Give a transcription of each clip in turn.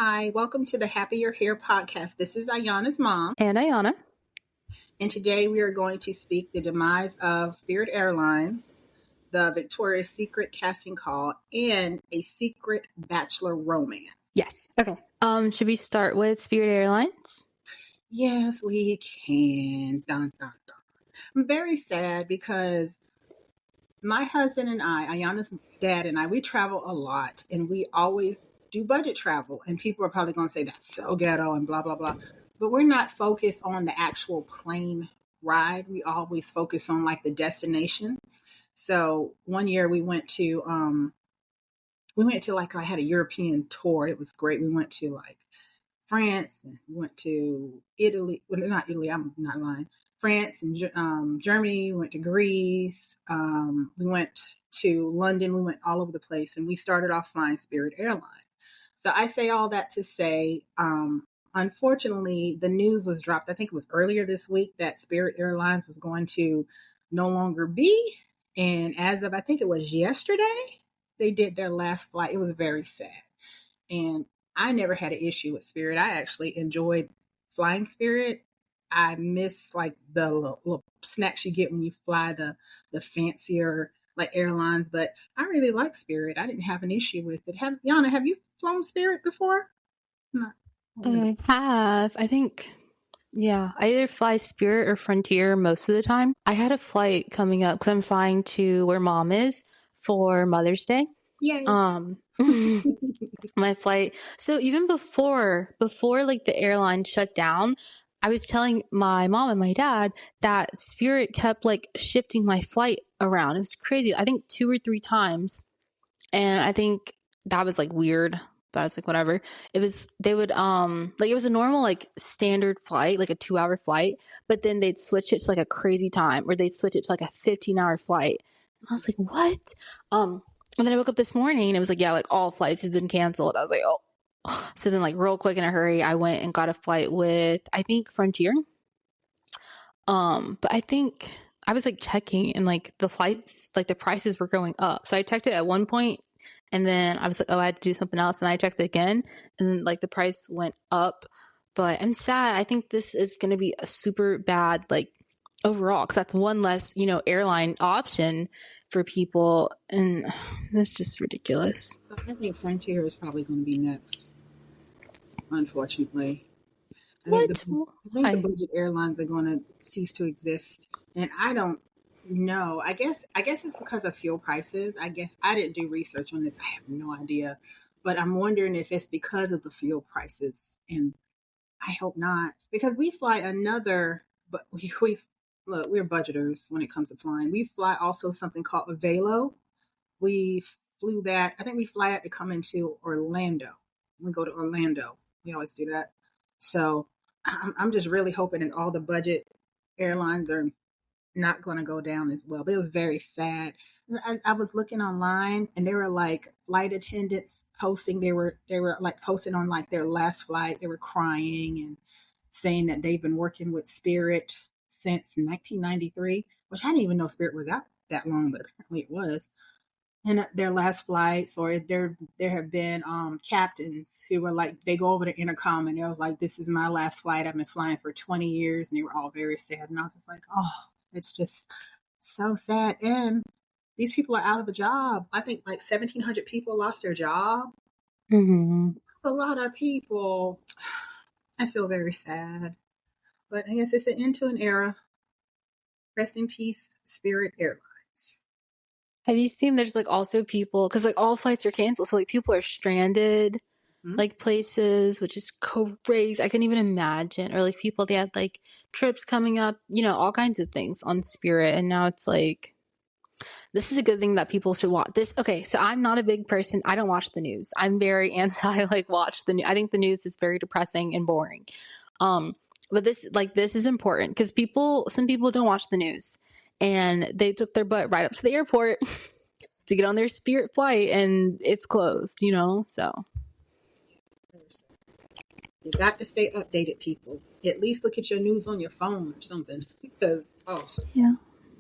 Hi, welcome to the Happier Hair podcast. This is Ayana's mom. And Ayana. And today we are going to speak the demise of Spirit Airlines, the Victoria's Secret casting call, and a secret Bachelor romance. Yes. Okay. Should we start with Spirit Airlines? Yes, we can. Dun, dun, dun. I'm very sad because my husband and I, Ayana's dad and I, we travel a lot and we always do budget travel. And people are probably going to say that's so ghetto and blah, blah, blah. But we're not focused on the actual plane ride. We always focus on like the destination. So one year we went to like, I had a European tour. It was great. We went to like France and we went to Italy. Well, not Italy. I'm not lying. France and Germany. We went to Greece. We went to London. We went all over the place, and we started off flying Spirit Airlines. So I say all that to say, unfortunately, the news was dropped. I think it was earlier this week that Spirit Airlines was going to no longer be. And as of, I think it was yesterday, they did their last flight. It was very sad. And I never had an issue with Spirit. I actually enjoyed flying Spirit. I miss like the little snacks you get when you fly the fancier like airlines, but I really like Spirit. I didn't have an issue with it. Yana, have you flown Spirit before? No. I have. I think, yeah, I either fly Spirit or Frontier most of the time. I had a flight coming up because I'm flying to where mom is for Mother's Day. Yay. My flight. So even before like the airline shut down, I was telling my mom and my dad that Spirit kept like shifting my flight around. It was crazy. I think 2 or 3 times. And I think that was like weird, but I was like, whatever. It was, they would, like it was a normal, like standard flight, like a 2-hour flight, but then they'd switch it to like a crazy time or they'd switch it to like a 15-hour flight. And I was like, what? And then I woke up this morning and it was like, yeah, like all flights had been canceled. I was like, oh. So then like real quick in a hurry, I went and got a flight with, I think Frontier. But I think I was like checking and like the flights, like the prices were going up. So I checked it at one point and then I was like, oh, I had to do something else. And I checked it again and like the price went up. But I'm sad. I think this is going to be a super bad, like overall, because that's one less, airline option for people. And that's just ridiculous. I think Frontier is probably going to be next, unfortunately. I What? think the budget airlines are going to cease to exist. And I don't know. I guess it's because of fuel prices. I guess I didn't do research on this. I have no idea. But I'm wondering if it's because of the fuel prices. And I hope not. Because we fly but look, we're budgeters when it comes to flying. We fly also something called a Velo. We flew that. I think we fly that to come into Orlando. We go to Orlando. We always do that. So I'm just really hoping that all the budget airlines are not going to go down as well. But it was very sad. I was looking online and there were like flight attendants posting. They were like posting on like their last flight. They were crying and saying that they've been working with Spirit since 1993, which I didn't even know Spirit was out that long, but apparently it was. And their last flights, or there have been captains who were like, they go over the intercom and they was like, this is my last flight. I've been flying for 20 years. And they were all very sad. And I was just like, oh, it's just so sad. And these people are out of a job. I think like 1,700 people lost their job. Mm-hmm. That's a lot of people. I feel very sad. But I guess it's an end to an era. Rest in peace, Spirit Airlines. Have you seen there's like also people, because like all flights are canceled, so like people are stranded like places, which is crazy. I couldn't even imagine. Or like people, they had like trips coming up, all kinds of things on Spirit, and now it's like, this is a good thing that people should watch this. Okay, so I'm not a big person. I don't watch the news. I'm very anti like watch the news. I think the news is very depressing and boring. But this is important because some people don't watch the news. And they took their butt right up to the airport to get on their Spirit flight, and it's closed, so. You got to stay updated, people. At least look at your news on your phone or something, because, yeah,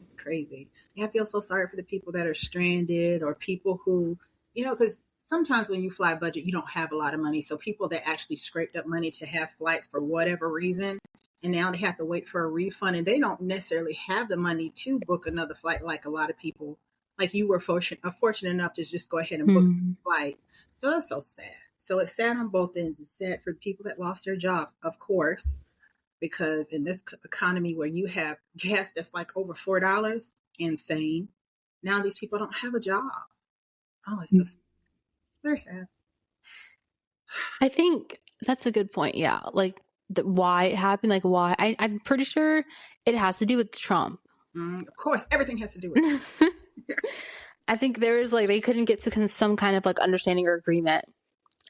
it's crazy. Yeah, I feel so sorry for the people that are stranded or people who, because sometimes when you fly budget, you don't have a lot of money. So people that actually scraped up money to have flights for whatever reason, and now they have to wait for a refund, and they don't necessarily have the money to book another flight like a lot of people. Like you were fortunate enough to just go ahead and book a flight. So that's so sad. So it's sad on both ends. It's sad for the people that lost their jobs, of course, because in this economy where you have gas that's like over $4, insane. Now these people don't have a job. Oh, it's so very sad. I think that's a good point. Yeah. Like why it happened, like why I'm pretty sure it has to do with Trump. Of course, everything has to do with it. I think there was like they couldn't get to some kind of like understanding or agreement,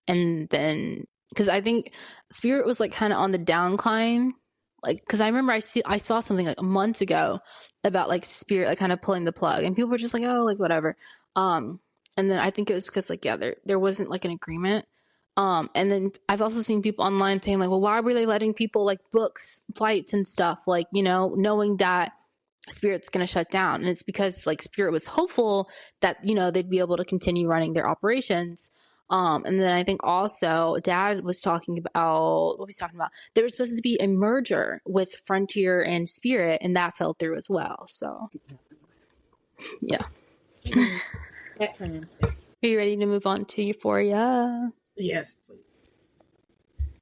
and then because I think Spirit was like kind of on the downcline, like because I remember I saw something like months ago about like Spirit like kind of pulling the plug, and people were just like, oh, like whatever. And then I think it was because like there wasn't like an agreement. And then I've also seen people online saying like, well, why were they letting people like book flights and stuff, like, you know, knowing that Spirit's going to shut down. And it's because like Spirit was hopeful that, you know, they'd be able to continue running their operations. And then I think also Dad was talking about, what was he talking about? There was supposed to be a merger with Frontier and Spirit, and that fell through as well. So, yeah. Are you ready to move on to Euphoria? Yes, please.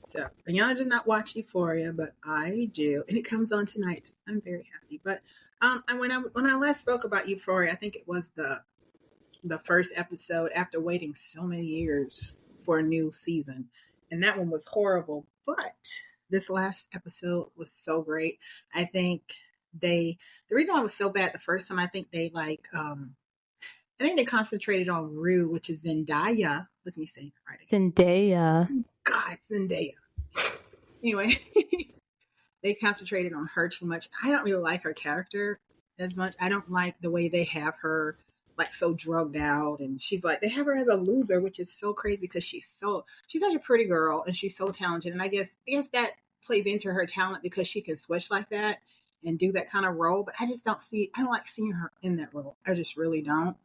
So, Ayana does not watch Euphoria, but I do, and it comes on tonight. I'm very happy. But and when I last spoke about Euphoria, I think it was the first episode after waiting so many years for a new season, and that one was horrible. But this last episode was so great. I think the reason why it was so bad the first time, I think they concentrated on Rue, which is Zendaya. Look at me saying it right again. Zendaya. God, Zendaya. Anyway, they concentrated on her too much. I don't really like her character as much. I don't like the way they have her like so drugged out, and she's like they have her as a loser, which is so crazy because she's such a pretty girl and she's so talented. And I guess that plays into her talent because she can switch like that and do that kind of role. But I don't like seeing her in that role. I just really don't.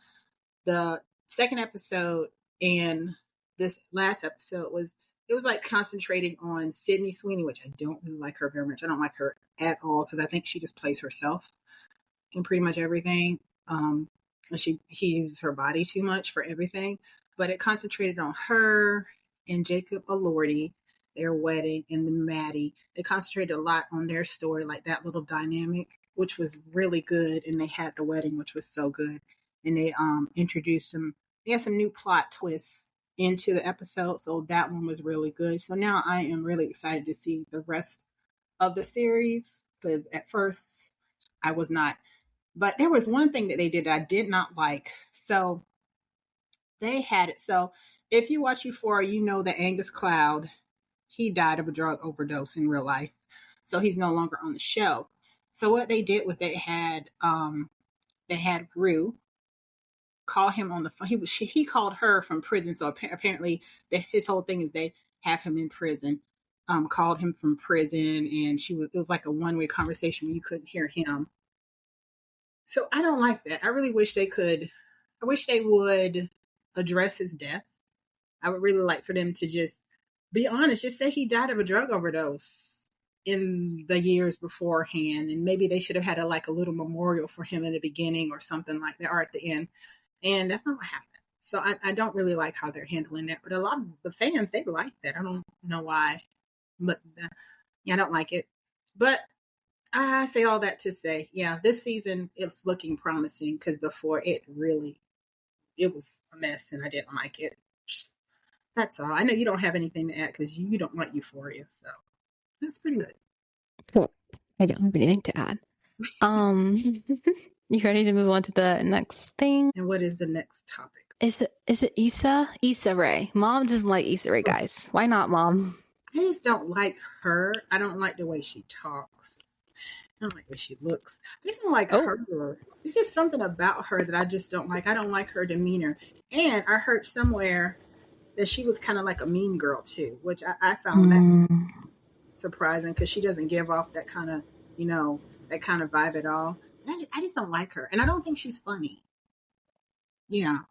The second episode and this last episode was like concentrating on Sydney Sweeney, which I don't really like her very much. I don't like her at all because I think she just plays herself in pretty much everything. And she uses her body too much for everything. But it concentrated on her and Jacob Elordi, their wedding, and then Maddie. They concentrated a lot on their story, like that little dynamic, which was really good. And they had the wedding, which was so good. And they introduced some. They had some new plot twists into the episode, so that one was really good. So now I am really excited to see the rest of the series because at first I was not. But there was one thing that they did that I did not like. So they had it. So if you watch Euphoria, you know that Angus Cloud, he died of a drug overdose in real life. So he's no longer on the show. So what they did was they had Rue call him on the phone. He called her from prison. So apparently his whole thing is they have him in prison. Called him from prison, and it was like a one-way conversation where you couldn't hear him. So I don't like that. I really wish they would address his death. I would really like for them to just be honest, just say he died of a drug overdose in the years beforehand, and maybe they should have had a little memorial for him in the beginning or something like that, or at the end. And that's not what happened. So I don't really like how they're handling that. But a lot of the fans, they like that. I don't know why, but yeah, I don't like it. But I say all that to say, yeah, this season it's looking promising because before it was a mess and I didn't like it. That's all. I know you don't have anything to add because you don't like Euphoria, so that's pretty good. Cool. I don't have anything to add. You ready to move on to the next thing? And what is the next topic? Is it Issa? Issa Rae. Mom doesn't like Issa Rae, guys. Why not, Mom? I just don't like her. I don't like the way she talks. I don't like the way she looks. I just don't like her. There's just something about her that I just don't like. I don't like her demeanor. And I heard somewhere that she was kind of like a mean girl too, which I found that surprising because she doesn't give off that kind of, that kind of vibe at all. I just don't like her. And I don't think she's funny. Yeah.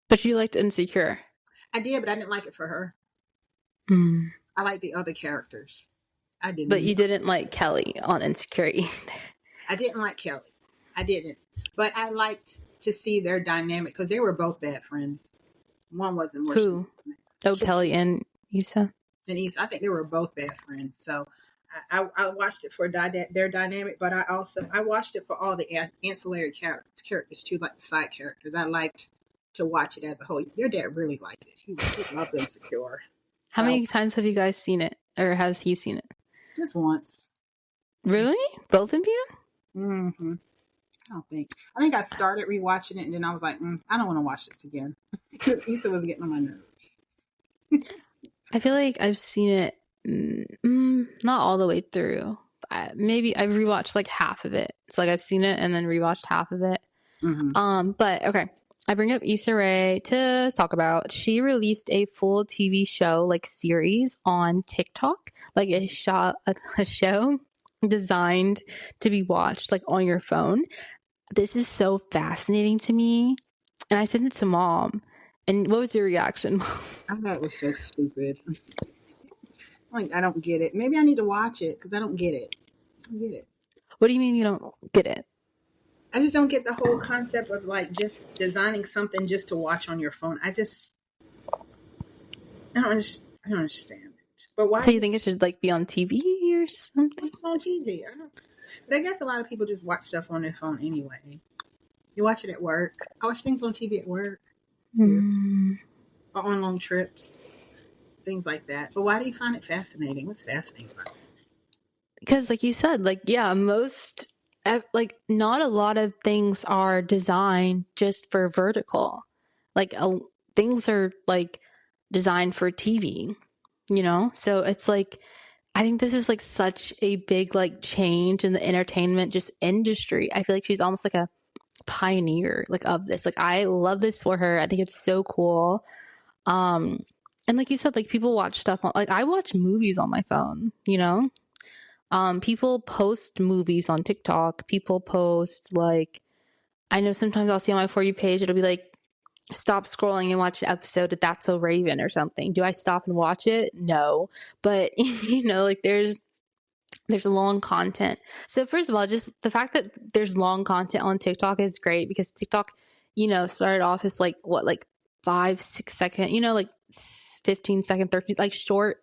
But you liked Insecure. I did, but I didn't like it for her. Mm. I like the other characters. I But didn't. you didn't like Kelly on Insecure either. I didn't like Kelly. I didn't. But I liked to see their dynamic because they were both bad friends. One wasn't worse than Who? Oh, Kelly Kelly and Issa. and East. I think they were both bad friends. So I watched it for their dynamic, but I watched it for all the ancillary characters too, like the side characters. I liked to watch it as a whole. Your dad really liked it. He loved Insecure. How So many times have you guys seen it? Or has he seen it? just once. Really? Both of you? Mm-hmm. I think I started rewatching it, and then I was like, I don't want to watch this again because Issa was getting on my nerves. I feel like I've seen it not all the way through. Maybe I've rewatched like half of it. It's like I've seen it and then rewatched half of it. But okay. I bring up Issa Rae to talk about. She released a full TV show, like series on TikTok, like a show designed to be watched like on your phone. This is so fascinating to me. And I sent it to Mom. And what was your reaction? I thought it was so stupid. Like, I don't get it. Maybe I need to watch it because I don't get it. I don't get it. What do you mean you don't get it? I just don't get the whole concept of like just designing something just to watch on your phone. I don't understand it. But why? So you think it should like be on TV or something? On TV? But I guess a lot of people just watch stuff on their phone anyway. You watch it at work. I watch things on TV at work. Or on long trips. Things like that. But why do you find it fascinating? What's fascinating about it? Because like you said, like, yeah, like not a lot of things are designed just for vertical. Like things are like designed for TV, you know? So it's like, I think this is like such a big like change in the entertainment just industry. I feel like she's almost like a pioneer like of this. Like I love this for her. I think it's so cool. And like you said, like people watch stuff on, like I watch movies on my phone, you know? People post movies on TikTok. People post like, I know sometimes I'll see on my For You page, it'll be like, stop scrolling and watch an episode of That's So Raven or something. Do I stop and watch it? No. But you know, like there's long content. So first of all, just the fact that there's long content on TikTok is great because TikTok, you know, started off as like what, like 5-6 second, you know, like 15-second, 30, like short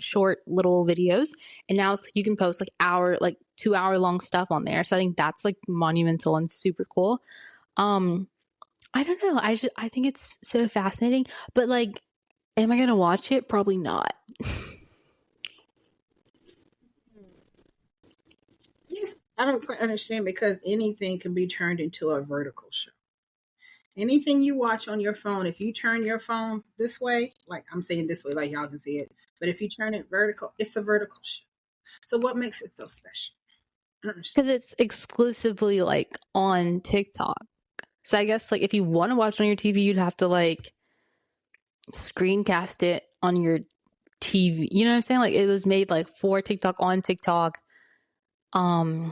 little videos. And now it's, you can post like 2-hour long stuff on there. So I think that's like monumental and super cool. I don't know. I think it's so fascinating, but like, am I going to watch it? Probably not. Yes, I don't quite understand because anything can be turned into a vertical show. Anything you watch on your phone, if you turn your phone this way, like I'm saying this way, like y'all can see it, but if you turn it vertical, it's a vertical show. So what makes it so special? I don't understand. Because it's exclusively like on TikTok. So I guess like if you want to watch it on your TV, you'd have to like screencast it on your TV. You know what I'm saying? Like it was made like for TikTok on TikTok. I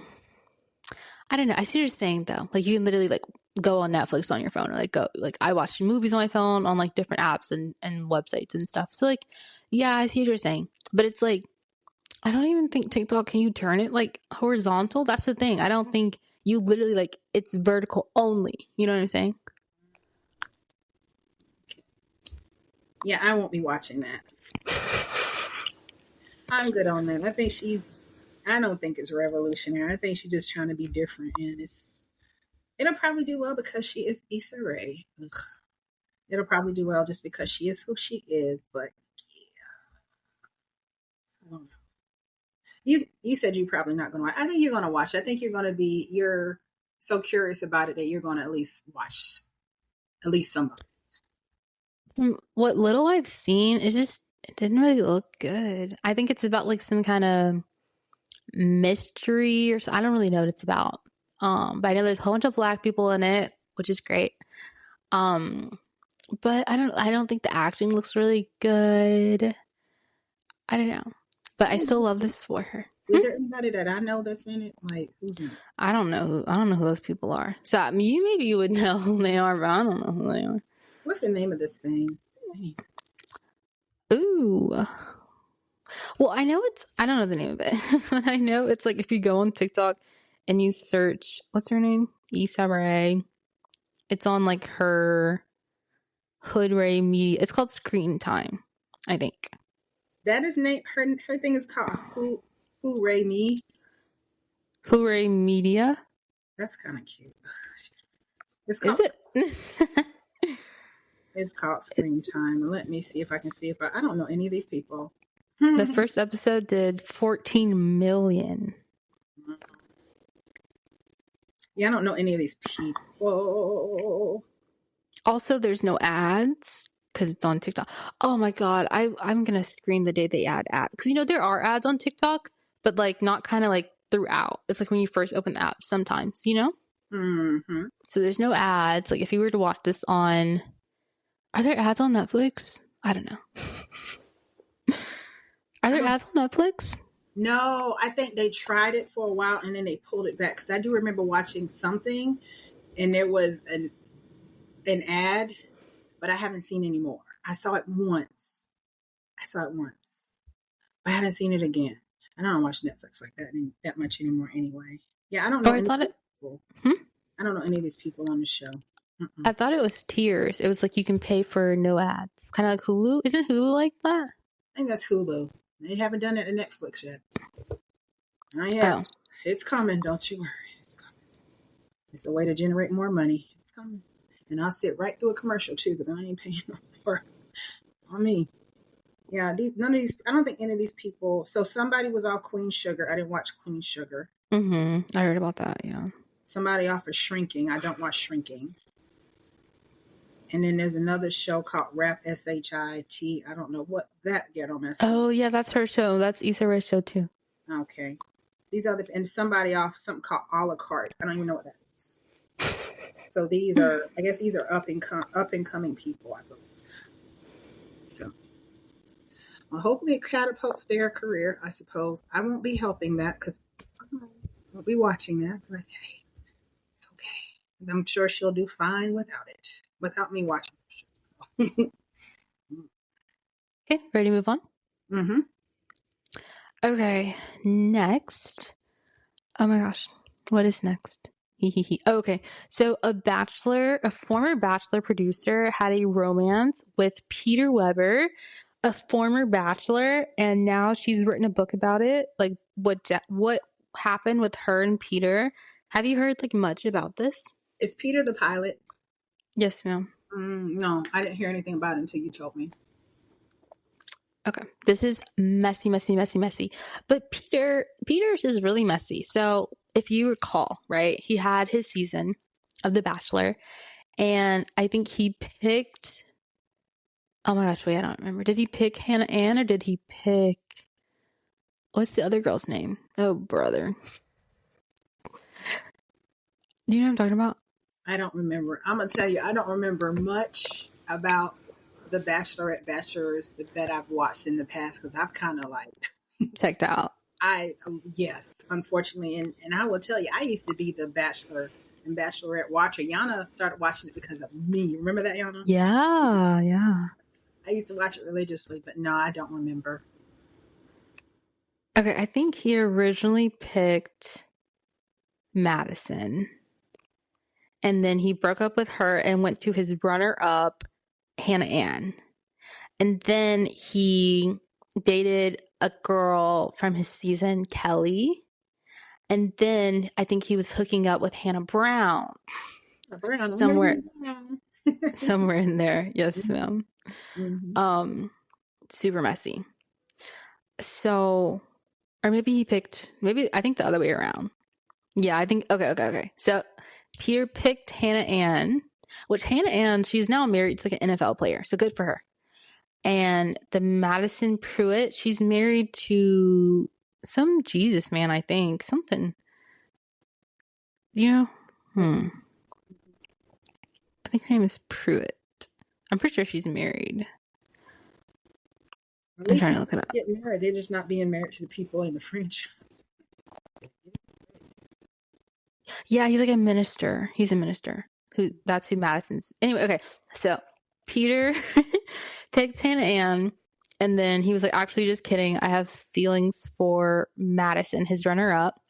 don't know. I see what you're saying though. Like you can literally like go on Netflix on your phone or like go like I watch movies on my phone on like different apps and websites and stuff. So like yeah, I see what you're saying. But it's like I don't even think TikTok, can you turn it like horizontal? That's the thing. I don't think you literally like it's vertical only. You know what I'm saying? Yeah, I won't be watching that. I'm good on that. I don't think it's revolutionary. I think she's just trying to be different, and it'll probably do well because she is Issa Rae. Ugh. It'll probably do well just because she is who she is. But yeah, I don't know. You said you're probably not going to watch. I think you're going to watch. I think you're so curious about it that you're going to at least watch at least some of it. From what little I've seen, it didn't really look good. I think it's about like some kind of mystery or so. I don't really know what it's about. But I know there's a whole bunch of Black people in it, which is great. But I don't think the acting looks really good. I don't know. But I still love this for her. Is there anybody that I know that's in it? Like who's in it? I don't know who those people are. So I mean, maybe you would know who they are, but I don't know who they are. What's the name of this thing? Ooh. Well, I don't know the name of it, but I know it's like if you go on TikTok and you search, what's her name? Issa Rae. It's on like her Hood Ray Media. It's called Screen Time, I think. That is name. Her thing is called Who Ray Me. Hood Ray Media. That's kind of cute. It's Is called. it? It's called Screen Time. Let me see if I can see if I don't know any of these people. The first episode did 14 million. Yeah, I don't know any of these people. Also, there's no ads because it's on TikTok. Oh my god, I'm gonna screen the day they add ads because there are ads on TikTok, but like not kind of like throughout. It's like when you first open the app sometimes, Mm-hmm. So there's no ads. Like if you were to watch this on, are there ads on Netflix? I don't know. Are there ads on Netflix? No, I think they tried it for a while and then they pulled it back because I do remember watching something and there was an ad, but I haven't seen any more. I saw it once. I haven't seen it again. I don't watch Netflix like that much anymore anyway. Yeah, I don't know Oh, I any thought it. people. Hmm? I don't know any of these people on the show. Mm-mm. I thought it was tiers. It was like you can pay for no ads. It's kind of like Hulu. Isn't Hulu like that? I think that's Hulu. They haven't done it to Netflix yet. Not yet. Oh. It's coming. Don't you worry. It's coming. It's a way to generate more money. It's coming. And I'll sit right through a commercial too, because I ain't paying no more on me. Yeah, none of these. I don't think any of these people. So somebody was all Queen Sugar. I didn't watch Queen Sugar. Mm-hmm. I heard about that. Yeah. Somebody offered Shrinking. I don't watch Shrinking. And then there's another show called Rap Shit. I don't know what that ghetto mess. Oh yeah, that's her show. That's Issa Rae's show too. Okay. These are and somebody off something called a la carte. I don't even know what that is. So these are, I guess these are up and coming people, I believe. So, well, hopefully it catapults their career. I suppose I won't be helping that because I won't be watching that. But hey, it's okay. I'm sure she'll do fine without it, without me watching. Okay, ready to move on? Mm-hmm. Okay, next. Oh my gosh, what is next? Oh, okay, so a former Bachelor producer had a romance with Peter Weber, a former Bachelor, and now she's written a book about it. Like what happened with her and Peter. Have you heard like much about this? Is Peter the pilot? Yes, ma'am. No, I didn't hear anything about it until you told me. Okay, this is messy. But Peter's is really messy. So if you recall, right, he had his season of The Bachelor, and I think he picked. Oh my gosh, wait, I don't remember. Did he pick Hannah Ann or did he pick? What's the other girl's name? Oh, brother. Do you know what I'm talking about? I don't remember. I'm gonna tell you, I don't remember much about the Bachelors that I've watched in the past because I've kind of like checked out. Yes, unfortunately, and I will tell you, I used to be the Bachelor and Bachelorette watcher. Yana started watching it because of me. Remember that, Yana? Yeah. I used to watch it religiously, but no, I don't remember. Okay, I think he originally picked Madison. And then he broke up with her and went to his runner-up, Hannah Ann. And then he dated a girl from his season, Kelly. And then I think he was hooking up with Hannah Brown. Somewhere in there. Yes, ma'am. Mm-hmm. Super messy. So, or maybe I think the other way around. Yeah, I think, okay. So Peter picked Hannah Ann, which Hannah Ann, she's now married to like an NFL player. So good for her. And the Madison Pruitt, she's married to some Jesus man, I think. Something. I think her name is Pruitt. I'm pretty sure she's married. I'm trying to look it up. Getting married. They're just not being married to the people in the franchise. Yeah, he's like a minister. He's a minister. That's who Madison's. Anyway, okay. So Peter picked Hannah Ann, And then he was like, actually, just kidding. I have feelings for Madison, his runner up.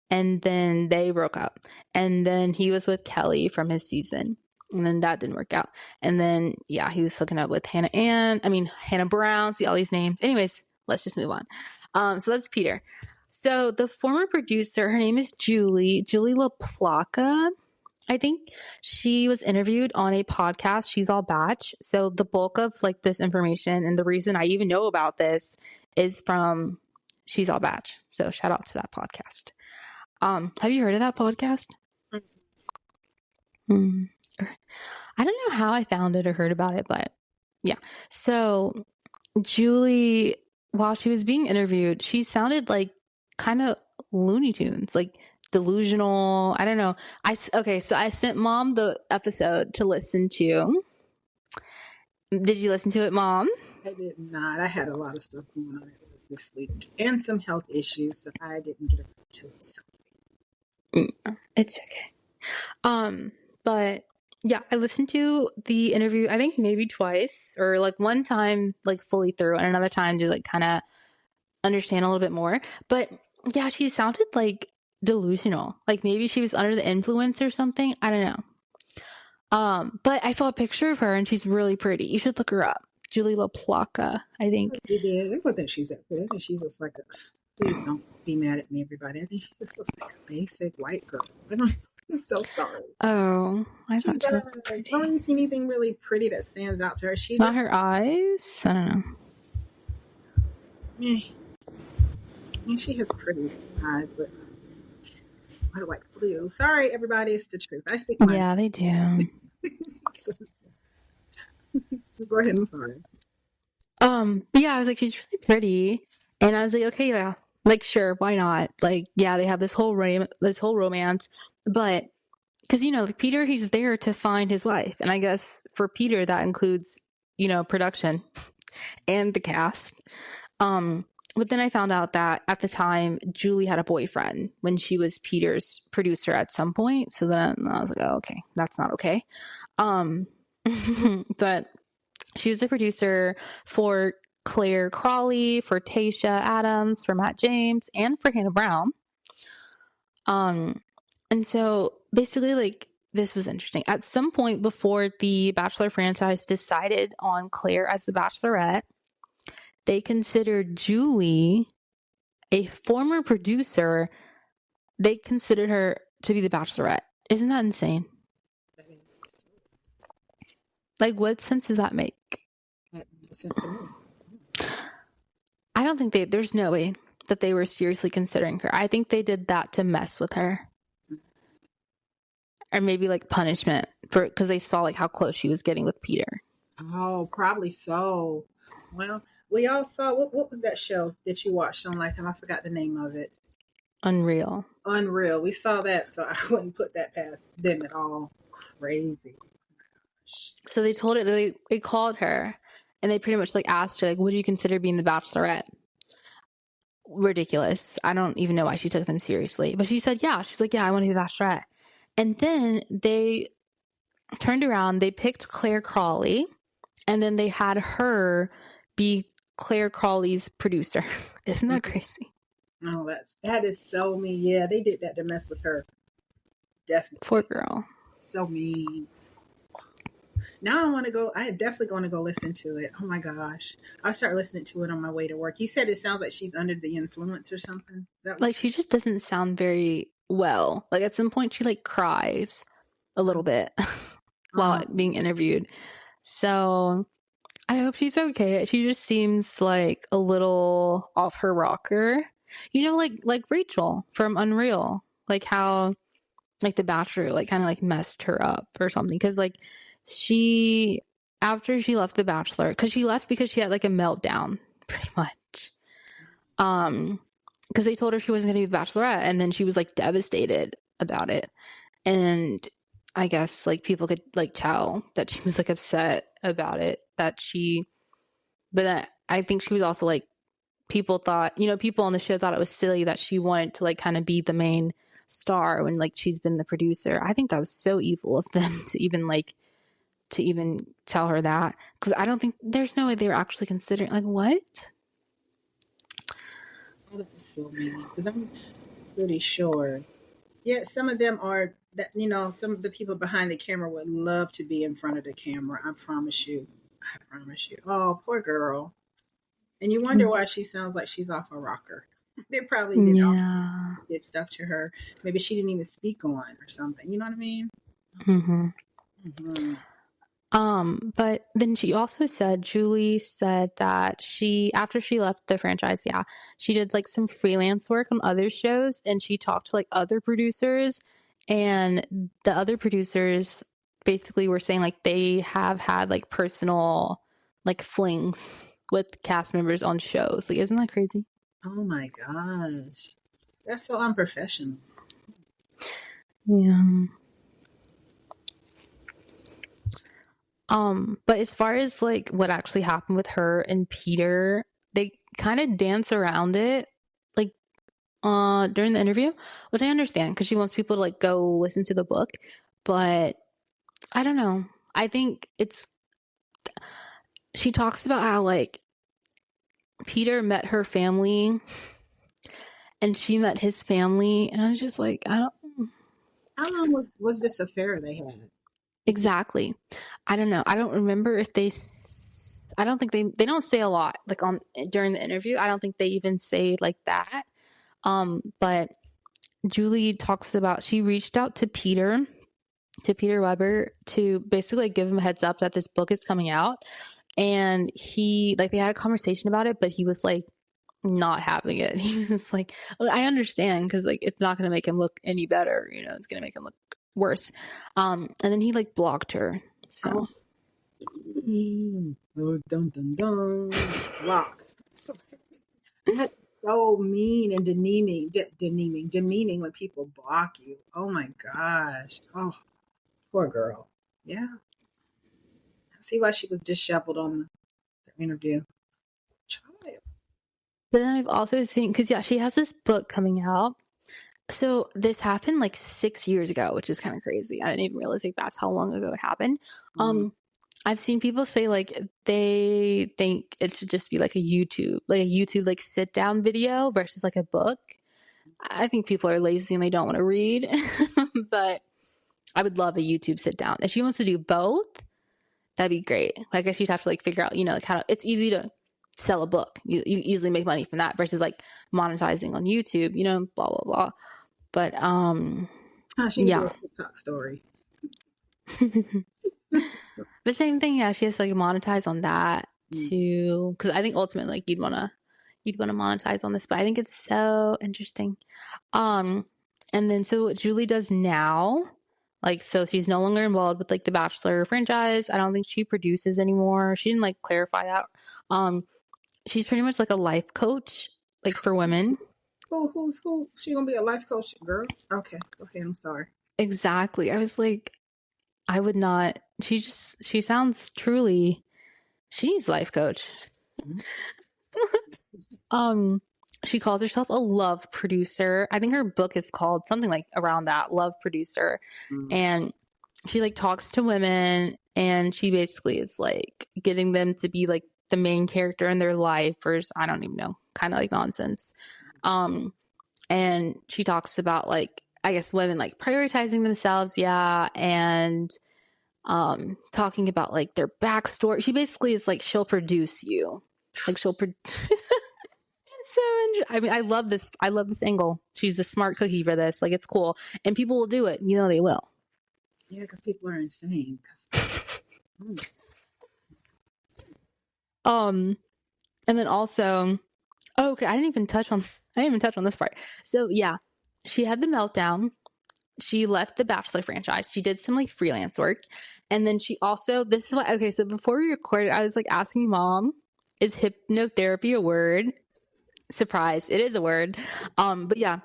And then they broke up. And then he was with Kelly from his season. And then that didn't work out. And then, yeah, he was hooking up with Hannah Brown. See all these names. Anyways, let's just move on. So that's Peter. So the former producer, her name is Julie LaPlaca. I think she was interviewed on a podcast, She's All Batch. So the bulk of like this information and the reason I even know about this is from She's All Batch. So shout out to that podcast. Have you heard of that podcast? I don't know how I found it or heard about it, but yeah. So Julie, while she was being interviewed, she sounded like kind of Looney Tunes, like delusional. I don't know. So I sent Mom the episode to listen to. Did you listen to it, Mom? I did not. I had a lot of stuff going on this week and some health issues, so I didn't get around to it. So. It's okay. But yeah, I listened to the interview, I think maybe twice, or like one time like fully through and another time to like kind of understand a little bit more. But yeah, she sounded like delusional. Like maybe she was under the influence or something. I don't know. But I saw a picture of her and she's really pretty. You should look her up. Julie LaPlaca, I think. You did. I thought that she's that pretty. I think she's just like please don't be mad at me, everybody. I think she just looks like a basic white girl. I'm so sorry. Oh, I thought she was pretty. I don't even see anything really pretty that stands out to her. She Not her eyes? I don't know. Yeah. I mean, she has pretty eyes, but I like blue. Sorry, everybody. It's the truth. I speak my Yeah, they do. so, go ahead. I'm sorry. But yeah, I was like, she's really pretty. And I was like, okay, yeah. Like, sure, why not? Like, yeah, they have this whole romance. But, because, like Peter, he's there to find his wife. And I guess for Peter, that includes, production and the cast. But then I found out that at the time, Julie had a boyfriend when she was Peter's producer at some point. So then I was like, oh, okay, that's not okay. But she was a producer for Claire Crawley, for Tayshia Adams, for Matt James, and for Hannah Brown. And so basically, like, this was interesting. At some point before the Bachelor franchise decided on Claire as the Bachelorette, they considered Julie, a former producer, they considered her to be the Bachelorette. Isn't that insane? Like, what sense does that make? I don't think there's no way that they were seriously considering her. I think they did that to mess with her. Or maybe like punishment because they saw like how close she was getting with Peter. Oh, probably so. Well, we all saw, what was that show that you watched on Lifetime? I forgot the name of it. Unreal. We saw that, so I wouldn't put that past them at all. Crazy. So they told her, they called her and they pretty much like asked her, like, would you consider being the Bachelorette? Ridiculous. I don't even know why she took them seriously. But she said, yeah. She's like, yeah, I want to be the Bachelorette. And then they turned around, they picked Claire Crawley, and then they had her be Claire Crawley's producer. Isn't that crazy? Oh, that is so mean. Yeah, they did that to mess with her. Definitely. Poor girl. So mean. Now I am definitely going to go listen to it. Oh my gosh. I'll start listening to it on my way to work. You said it sounds like she's under the influence or something? Like, she just doesn't sound very well. Like, at some point she like cries a little bit while being interviewed. So I hope she's okay. She just seems like a little off her rocker. Like Rachel from Unreal. Like how like the Bachelor like kind of like messed her up or something. Because like after she left the Bachelor, because she left because she had like a meltdown pretty much. Because they told her she wasn't going to be the Bachelorette, and then she was like devastated about it. And I guess like people could like tell that she was like upset about it, but I think she was also like, people on the show thought it was silly that she wanted to like kind of be the main star when like she's been the producer. I think that was so evil of them to even like to even tell her that, because I don't think there's no way they were actually considering, like, what? That is so mean. Because I'm pretty sure. Yeah, some of them are that some of the people behind the camera would love to be in front of the camera. I promise you. I promise you. Oh, poor girl. And you wonder why she sounds like she's off a rocker. They probably Yeah. did stuff to her. Maybe she didn't even speak on or something. You know what I mean? Mm-hmm. Mm-hmm. But then Julie said that after she left the franchise, she did like some freelance work on other shows, and she talked to like other producers, and the other producers basically were saying like they have had like personal like flings with cast members on shows. Like, isn't that crazy? Oh my gosh. That's so unprofessional. Yeah. But as far as like what actually happened with her and Peter, they kind of dance around it like during the interview, which I understand because she wants people to like go listen to the book. But I don't know. I think she talks about how like Peter met her family and she met his family, and I was just like, I don't How long was this affair they had? exactly. I don't know. I don't remember if I don't think they don't say a lot like on during the interview. I don't think they even say like that. But Julie talks about she reached out to Peter Weber to basically like, give him a heads up that this book is coming out, and they had a conversation about it, but he was like not having it. He was like, I understand because like it's not going to make him look any better, it's going to make him look worse. And then he like blocked her. So Oh, oh dun dun dun. Blocked. That's so mean and demeaning when people block you. Oh my gosh. Oh, poor girl. Yeah. I see why she was disheveled on the interview. Child. but then I've also seen, because she has this book coming out. So this happened like 6 years ago, which is kind of crazy. I didn't even realize like that's how long ago it happened. Mm. I've seen people say like they think it should just be like a YouTube like sit down video versus like a book. I think people are lazy and they don't want to read, but I would love a YouTube sit down. If she wants to do both, that'd be great. I guess you'd have to like figure out, like how it's easy to sell a book. You easily make money from that versus like monetizing on YouTube, blah blah blah. But She can do yeah. a TikTok story. But same thing, she has to like monetize on that too, because I think ultimately like you'd want to monetize on this, but I think it's so interesting. And then so what Julie does now, like, so she's no longer involved with like the Bachelor franchise. I don't think she produces anymore. She didn't like clarify that. She's pretty much like a life coach, like for women. Who? She gonna be a life coach, girl? Okay, okay. I'm sorry. Exactly. I was like, I would not. She sounds truly. She's life coach. She calls herself a love producer. I think her book is called something like around that, Love Producer. And she like talks to women, and she basically is like getting them to be like the main character in their life, or I don't even know, kind of like nonsense. And she talks about like, I guess, women like prioritizing themselves, and talking about like their backstory. She basically is like, she'll produce you, like she'll so I mean, I love this angle. She's a smart cookie for this. Like, it's cool, and people will do it. They will. Yeah, because people are insane. And then also, okay, I didn't even touch on this part. So yeah, she had the meltdown. She left the Bachelor franchise. She did some like freelance work, and then she also, this is what, okay, so before we recorded, I was like asking Mom, is hypnotherapy a word? Surprise, it is a word. But yeah,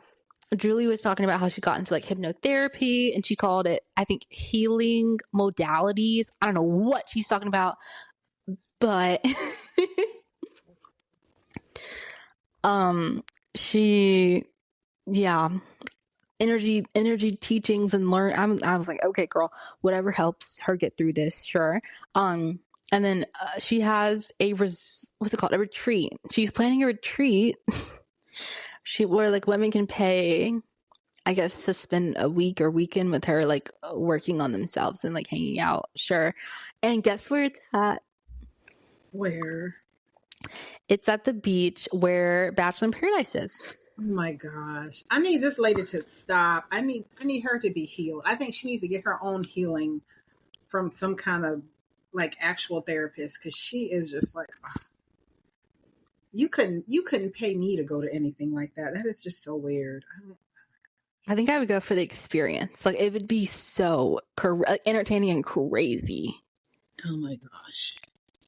Julie was talking about how she got into like hypnotherapy, and she called it, I think, healing modalities. I don't know what she's talking about, but she, yeah, energy teachings and learn. I was like, okay, girl, whatever helps her get through this, sure. And then she has what's it called? A retreat. She's planning a retreat. Where like women can pay, I guess, to spend a week or weekend with her, like working on themselves and like hanging out. Sure. And guess where it's at? Where? It's at the beach where Bachelor in Paradise is. Oh my gosh. I need this lady to stop. I need her to be healed. I think she needs to get her own healing from some kind of like actual therapist, because she is just like, ugh. You couldn't pay me to go to anything like that. That is just so weird. I think I would go for the experience. Like it would be so entertaining and crazy. Oh my gosh.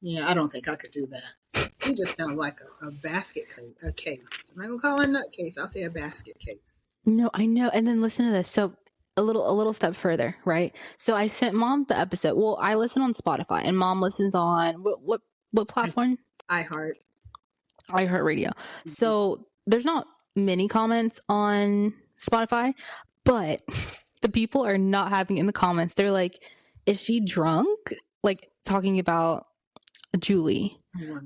Yeah, I don't think I could do that. You just sound like a basket case. I'm not gonna call it a nut case. I'll say a basket case. No, I know. And then listen to this. So a little step further, right? So I sent Mom the episode. Well, I listen on Spotify, and Mom listens on what platform? iHeart. iHeartRadio. Mm-hmm. So there's not many comments on Spotify, but the people are not having in the comments. They're like, "Is she drunk?" Like talking about Julie.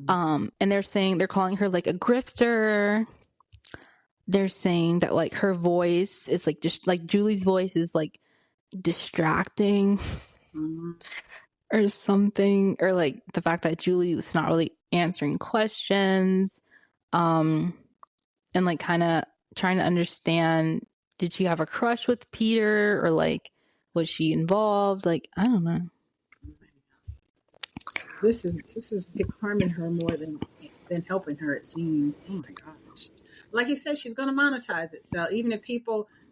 And they're calling her like a grifter. They're saying that like her voice is like just like Julie's voice is like distracting or something, or like the fact that Julie was not really answering questions, and like kind of trying to understand, did she have a crush with Peter, or like was she involved? Like I don't know. This is harming her more than helping her, it seems. Oh my gosh. Like you said, she's going to monetize it. So even if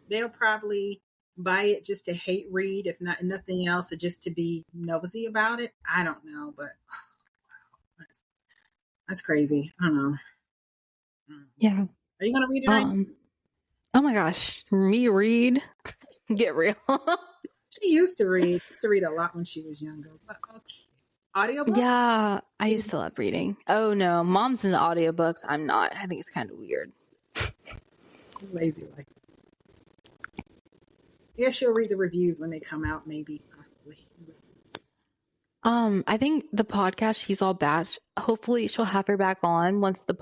they'll probably buy it just to hate read, if not nothing else, or just to be nosy about it. I don't know, but wow, that's crazy. I don't know. Yeah. Are you going to read it? Oh my gosh, me read? Get real. She used to read. She used to read a lot when she was younger. But okay. Audiobook? Yeah, I used to love reading. Oh no, Mom's into audiobooks. I'm not. I think it's kind of weird. I'm lazy like that. Yeah, she'll read the reviews when they come out, maybe, possibly. I think the podcast She's All Batch, hopefully she'll have her back on once the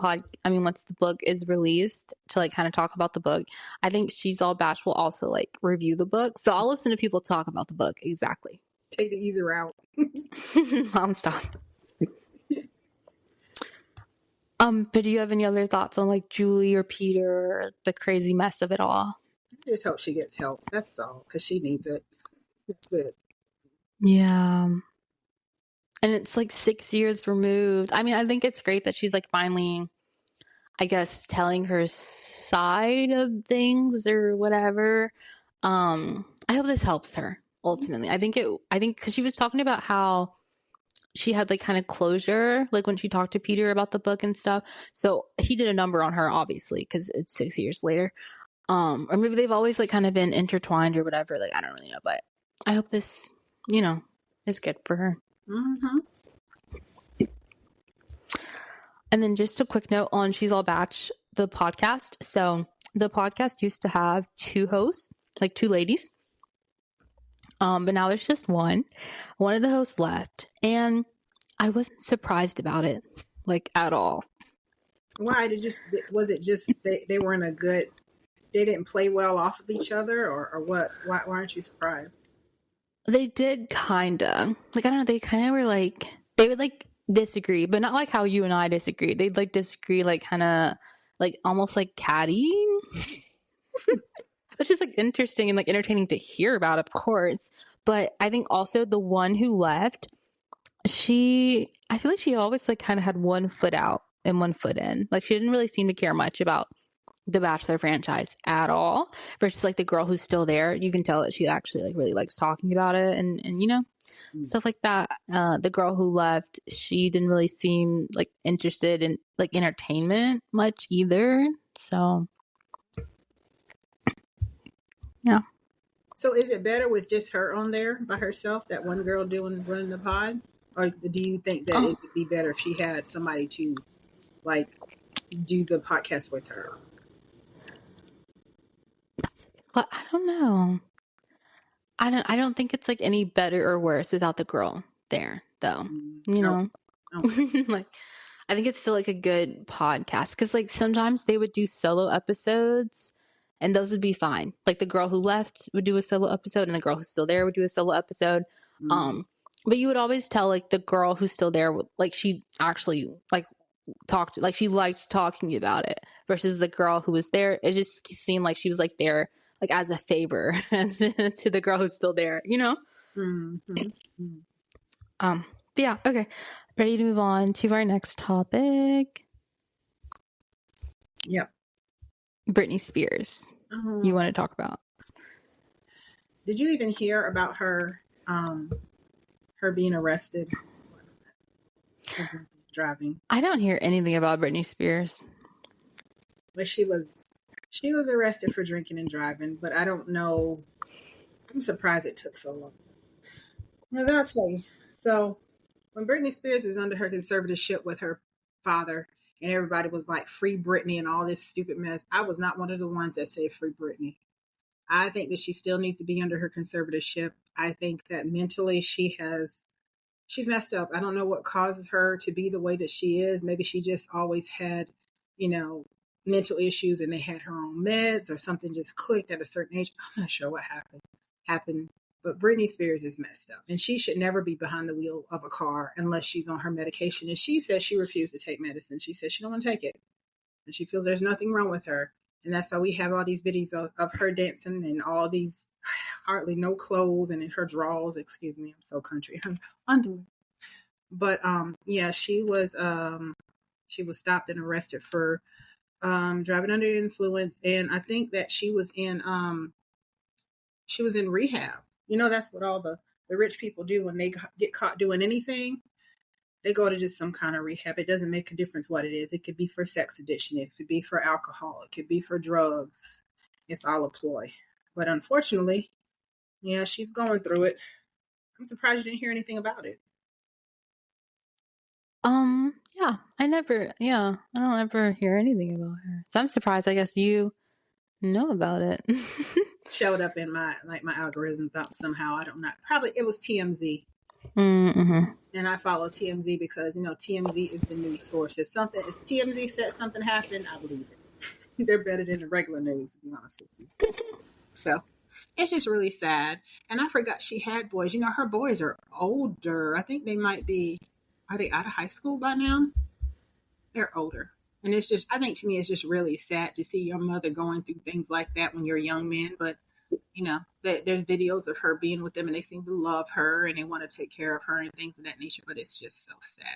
book is released, to like kind of talk about the book. I think She's All Batch will also like review the book. So I'll listen to people talk about the book. Exactly. Take the easy route. Mom, stop. But do you have any other thoughts on like Julie or Peter, or the crazy mess of it all? I just hope she gets help. That's all, because she needs it. That's it. Yeah. And it's like 6 years removed. I mean, I think it's great that she's like finally, I guess, telling her side of things or whatever. I hope this helps her ultimately. I think because she was talking about how she had like kind of closure, like when she talked to Peter about the book and stuff. So he did a number on her, obviously, because it's 6 years later. Or maybe they've always like kind of been intertwined or whatever. Like, I don't really know, but I hope this, is good for her. Mm-hmm. And then just a quick note on She's All Batch, the podcast. So the podcast used to have 2 hosts, like 2 ladies. But now there's just one. One of the hosts left, and I wasn't surprised about it, like at all. Why was it just they weren't they didn't play well off of each other, or what? Why aren't you surprised? They did kinda. Like, I don't know, they kinda were like, they would like disagree, but not like how you and I disagree. They'd like disagree, like kinda like almost like catty. Which is like interesting and like entertaining to hear about, of course. But I think also the one who left, I feel like she always like kind of had one foot out and one foot in. Like she didn't really seem to care much about the Bachelor franchise at all. Versus like the girl who's still there, you can tell that she actually like really likes talking about it and stuff like that. The girl who left, she didn't really seem like interested in like entertainment much either. So yeah. So is it better with just her on there by herself, that one girl running the pod? Or do you think that it would be better if she had somebody to like do the podcast with her? But I don't know. I don't think it's like any better or worse without the girl there, though. You Oh, know? okay. Like, I think it's still like a good podcast because like sometimes they would do solo episodes and those would be fine. Like the girl who left would do a solo episode and the girl who's still there would do a solo episode. Mm, Um, but you would always tell like the girl who's still there, like she actually like talked, like she liked talking about it versus the girl who was there. It just seemed like she was like there like as a favor to the girl who's still there, you know? mm-hmm. Mm. But yeah, okay. Ready to move on to our next topic. Yep. Britney Spears. You want to talk about? Did you even hear about her her being arrested for driving? I don't hear anything about Britney Spears. But she was arrested for drinking and driving, but I don't know. I'm surprised it took so long. Well, I'll tell you. So when Britney Spears was under her conservatorship with her father, and everybody was like free Britney and all this stupid mess, I was not one of the ones that said free Britney. I think that she still needs to be under her conservatorship. I think that mentally she's messed up. I don't know what causes her to be the way that she is. Maybe she just always had, you know, mental issues and they had her own meds or something just clicked at a certain age. I'm not sure what happened. But Britney Spears is messed up and she should never be behind the wheel of a car unless she's on her medication. And she says she refused to take medicine. She says she don't want to take it. And she feels there's nothing wrong with her. And that's why we have all these videos of her dancing and all these hardly no clothes and in her drawers. Excuse me, I'm so country. Underwear. But yeah, she was stopped and arrested for driving under the influence, and I think that she was in rehab. You know, that's what all the rich people do when they get caught doing anything. They go to just some kind of rehab. It doesn't make a difference what it is. It could be for sex addiction. It could be for alcohol. It could be for drugs. It's all a ploy. But unfortunately, yeah, she's going through it. I'm surprised you didn't hear anything about it. Yeah, I don't ever hear anything about her. So I'm surprised. I guess you know about it. Showed up in my algorithm somehow. I don't know. Probably it was TMZ. Mm-hmm. And I follow TMZ because, you know, TMZ is the news source. If TMZ said something happened, I believe it. They're better than the regular news, to be honest with you. So it's just really sad. And I forgot she had boys. You know, her boys are older. I think they might be, are they out of high school by now? They're older. And it's just, I think to me, it's just really sad to see your mother going through things like that when you're a young man. But, you know, there's videos of her being with them and they seem to love her and they want to take care of her and things of that nature. But it's just so sad.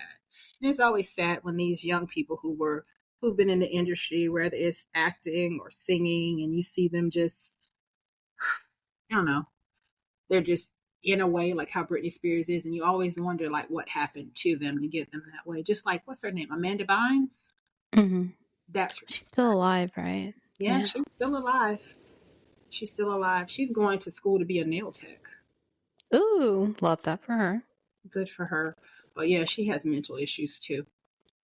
And it's always sad when these young people who've been in the industry, whether it's acting or singing, and you see them just, I don't know, they're just in a way like how Britney Spears is. And you always wonder like what happened to them to get them that way. Just like, what's her name? Amanda Bynes? Mm-hmm. That's She's still alive, right? Yeah, she's still alive. She's still alive. She's going to school to be a nail tech. Ooh, love that for her. Good for her. But yeah, she has mental issues too.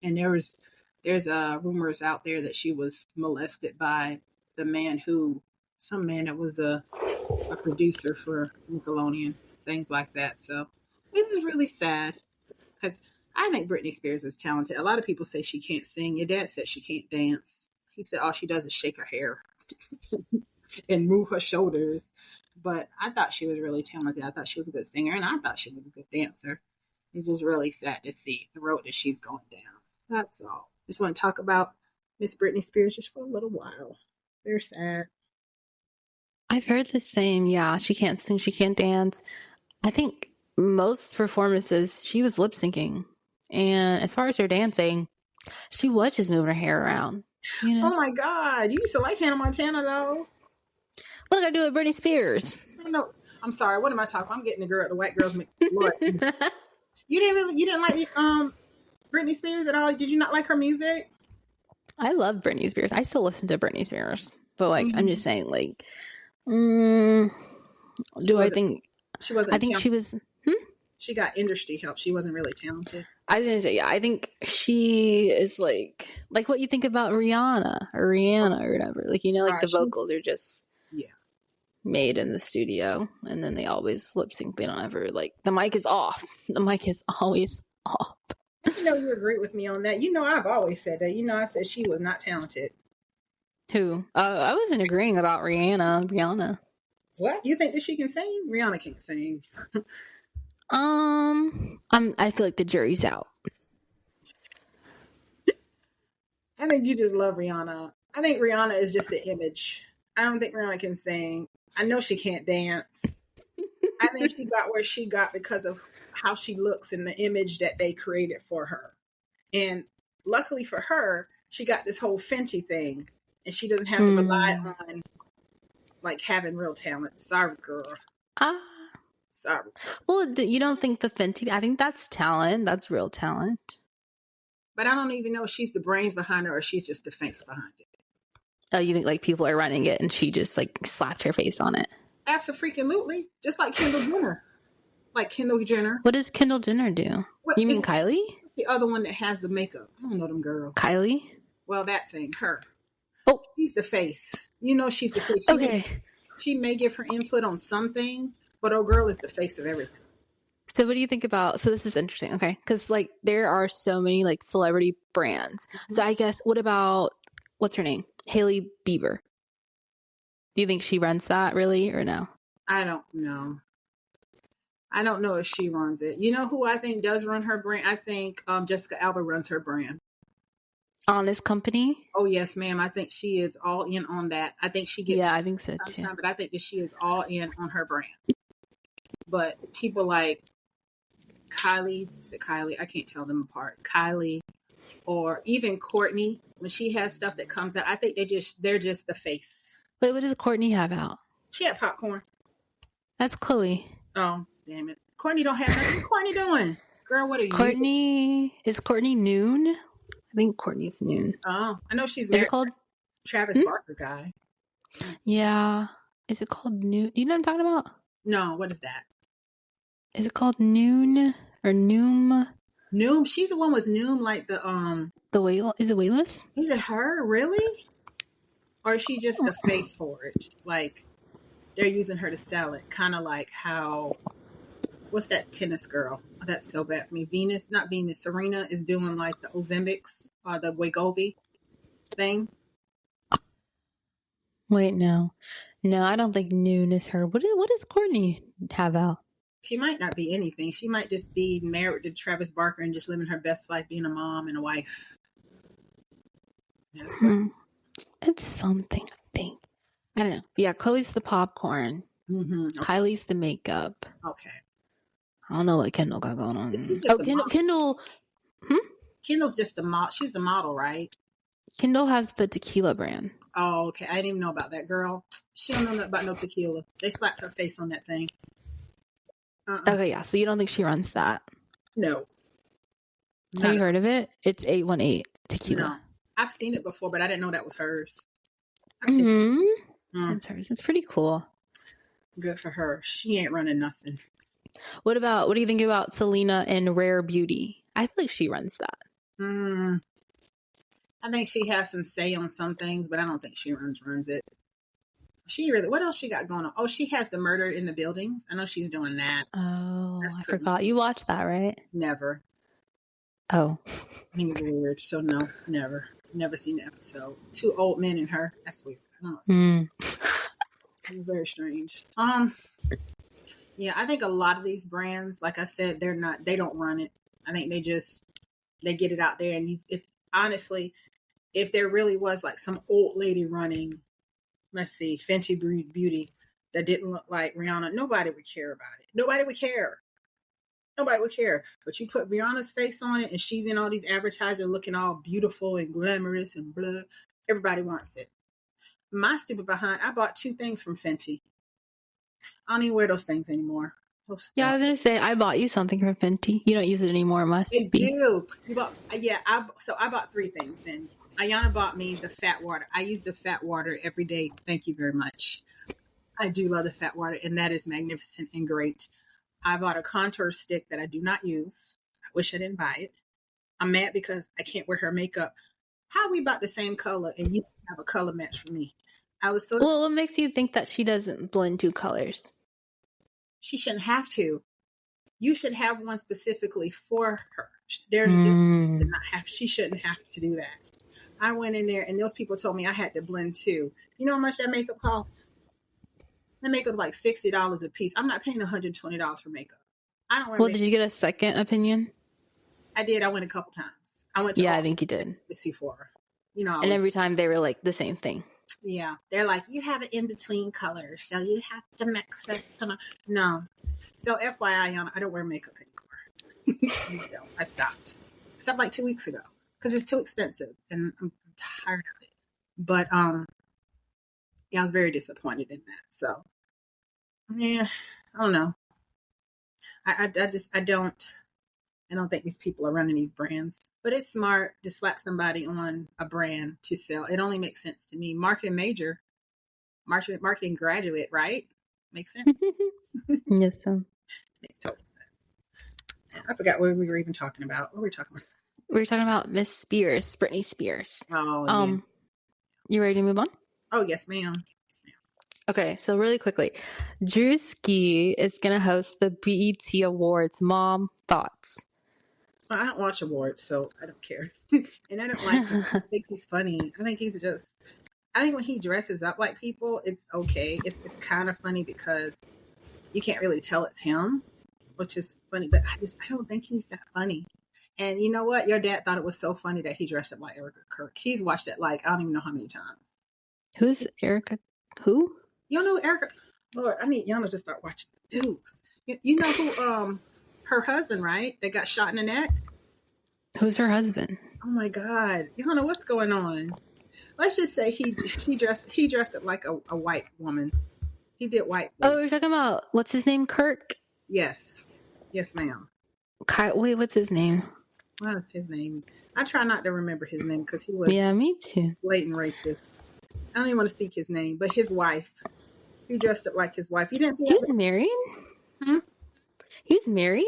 And there's rumors out there that she was molested by some man that was a producer for Nickelodeon, things like that. So this is really sad because I think Britney Spears was talented. A lot of people say she can't sing. Your dad said she can't dance. He said all she does is shake her hair and move her shoulders. But I thought she was really talented. I thought she was a good singer, and I thought she was a good dancer. It's just really sad to see the road that she's going down. That's all. Just want to talk about Miss Britney Spears just for a little while. They're sad. I've heard the same. Yeah, she can't sing, she can't dance. I think most performances she was lip syncing, and as far as her dancing, she was just moving her hair around. You know? Oh my God! You used to like Hannah Montana though. What did I do with Britney Spears? I don't know. I'm sorry. What am I talking about? I'm getting the white girls mixed. Lord. You didn't like Britney Spears at all? Did you not like her music? I love Britney Spears. I still listen to Britney Spears, but like I'm just saying, like, do I think she wasn't? I think she was. She got industry help. She wasn't really talented. I was gonna say, yeah. I think she is like what you think about Rihanna or whatever. Like, you know, like the vocals are just made in the studio, and then they always lip sync. They don't ever like the mic is off. The mic is always off. You know, you agree with me on that. You know, I've always said that. You know, I said she was not talented. Who? I wasn't agreeing about Rihanna. What? You think that she can sing? Rihanna can't sing. I feel like the jury's out. I think you just love Rihanna. I think Rihanna is just an image. I don't think Rihanna can sing. I know she can't dance. I think she got where she got because of how she looks and the image that they created for her. And luckily for her, she got this whole Fenty thing, and she doesn't have to rely on like having real talent. Sorry, girl. Sorry. Well, you don't think the Fenty? I think that's talent. That's real talent. But I don't even know if she's the brains behind it or she's just the face behind it. Oh, you think like people are running it and she just like slapped her face on it? Absolutely. Just like Kendall Jenner. Like Kendall Jenner. What does Kendall Jenner do? You mean Kylie? It's the other one that has the makeup. I don't know them girls. Kylie? Well, that thing, her. Oh. She's the face. You know she's the face. She may give her input on some things, but old girl is the face of everything. So what do you think about, so this is interesting, okay? Because like there are so many like celebrity brands. Mm-hmm. So I guess, what about, what's her name? Hailey Bieber. Do you think she runs that really or no? I don't know. I don't know if she runs it. You know who I think does run her brand? I think Jessica Alba runs her brand. Honest Company? Oh, yes, ma'am. I think she is all in on that. I think she gets... Yeah, I think so too. But I think that she is all in on her brand. But people like Kylie, is it Kylie? I can't tell them apart. Kylie or even Courtney, when she has stuff that comes out, I think they're just the face. Wait, what does Courtney have out? She had popcorn. That's Chloe. Oh, damn it. Courtney don't have nothing. What's Courtney doing? Girl, what are you? Is Courtney Noon? I think Courtney's Noon. Oh, I know she's married. Is it called Travis Barker guy? Yeah. Is it called Noon? Do you know what I'm talking about? No, what is that? Is it called Noon or Noom? Noom. She's the one with Noom, like the whale. Is it Waitless? Is it her really? Or is she just a face for it? Like they're using her to sell it, kind of like how. What's that tennis girl? Oh, that's so bad for me. Serena is doing like the Ozempics or the Wegovy thing. Wait, no, I don't think Noon is her. What does Courtney have out? She might not be anything. She might just be married to Travis Barker and just living her best life, being a mom and a wife. That's right. It's something, I think. I don't know. Yeah, Chloe's the popcorn. Mm-hmm. Okay. Kylie's the makeup. Okay. I don't know what Kendall got going on. Kendall. Kendall's just a model. She's a model, right? Kendall has the tequila brand. Oh, okay. I didn't even know about that girl. She don't know nothing about no tequila. They slapped her face on that thing. Okay, yeah. So you don't think she runs that? No. Have you heard of it? It's 818 tequila. No. I've seen it before, but I didn't know that was hers. It's hers. It's pretty cool. Good for her. She ain't running nothing. What do you think about Selena and Rare Beauty? I feel like she runs that. I think she has some say on some things, but I don't think she runs it. What else she got going on? Oh, she has the Murder in the Buildings. I know she's doing that. Oh, I forgot. You watched that, right? Never. Oh. I think it's weird. So no, never. Never seen the episode. 2 old men and her. That's weird. It's very strange. Yeah, I think a lot of these brands, like I said, they don't run it. I think they get it out there. And if there really was like some old lady running, let's see, Fenty Beauty that didn't look like Rihanna, nobody would care about it. Nobody would care. But you put Rihanna's face on it and she's in all these advertising looking all beautiful and glamorous and blah. Everybody wants it. My stupid behind, I bought 2 things from Fenty. I don't even wear those things anymore. Yeah, I was gonna say I bought you something from Fenty. You don't use it anymore, must be. You bought, yeah. I bought 3 things, and Ayana bought me the fat water. I use the fat water every day. Thank you very much. I do love the fat water, and that is magnificent and great. I bought a contour stick that I do not use. I wish I didn't buy it. I'm mad because I can't wear her makeup. How are we about the same color, and you have a color match for me? I was so Well, what makes you think that she doesn't blend two colors? she shouldn't have to. You should have one specifically for her. She shouldn't have to do that. I went in there and those people told me I had to blend two. You know how much that makeup costs? That makeup like $60 a piece. I'm not paying $120 for makeup. I don't wear Well, makeup. did you get a second opinion? I did. I went a couple times. I went to Yeah, I all think you did. the Sephora. You know, I And always, every time they were like the same thing. yeah. They're like, you have an in between color, so you have to mix it. No. So FYI, Yana, I don't wear makeup anymore. No, I stopped. I stopped like 2 weeks ago because it's too expensive, and I'm tired of it. But yeah, I was very disappointed in that. So yeah, I don't know. I don't think these people are running these brands, but it's smart to slap somebody on a brand to sell. It only makes sense to me. Marketing graduate, right? Makes sense. Yes, so. Makes total sense. I forgot what we were even talking about. What were we talking about? We were talking about Miss Spears, Britney Spears. Oh, yeah. You ready to move on? Oh, yes, ma'am. Yes, ma'am. Okay, so really quickly, Druski is gonna host the BET Awards. Mom, thoughts? Well, I don't watch awards, so I don't care. And I don't like him. I think he's funny. I think when he dresses up like people, it's okay. It's kind of funny because you can't really tell it's him, which is funny, but I don't think he's that funny. And you know what? Your dad thought it was so funny that he dressed up like Erica Kirk. He's watched it like I don't even know how many times. Who's Erica? Who? You don't know Erica? Lord, I need Yana to start watching the news. You know who her husband, right? That got shot in the neck? Who's her husband? Oh my God. You don't know what's going on. Let's just say he dressed up like a white woman. He did white. Oh, we're talking about what's his name? Kirk? Yes. Yes, ma'am. Wait, what's his name? What is his name? I try not to remember his name because he was me too. blatant racist. I don't even want to speak his name, but his wife. He dressed up like his wife. You didn't see He that? was married? Hmm? He was married?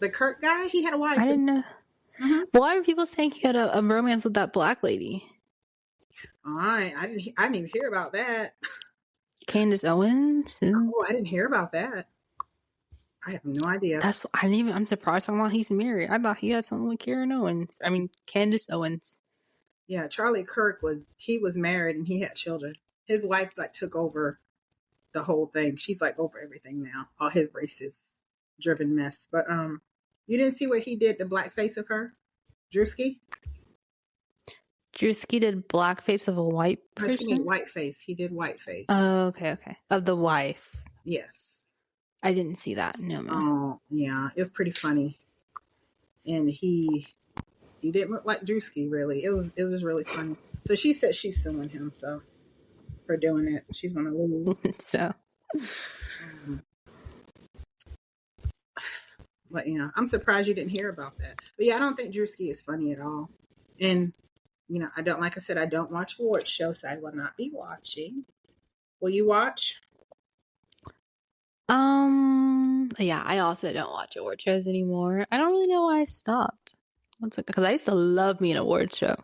The Kirk guy? He had a wife. I didn't know. Mm-hmm. Why are people saying he had a romance with that black lady? I didn't even hear about that. Candace Owens? Oh, I didn't hear about that. I have no idea. I'm surprised on why he's married. I thought he had something with Candace Owens. Yeah, Charlie Kirk was married and he had children. His wife like took over the whole thing. She's like over everything now. All his racist driven mess. But you didn't see what he did, the blackface of her? Druski? Druski did blackface of a white person? Whiteface. He did whiteface. Oh, okay. Of the wife. Yes. I didn't see that. No, ma'am. Oh, yeah. It was pretty funny. And he didn't look like Druski, really. It was just really funny. So she said she's suing him, so for doing it. She's gonna lose. So but I'm surprised you didn't hear about that. But yeah, I don't think Druski is funny at all. And I don't, like I said, I don't watch award shows, so I will not be watching. Will you watch? Yeah, I also don't watch award shows anymore. I don't really know why I stopped. Because I used to love me an award show.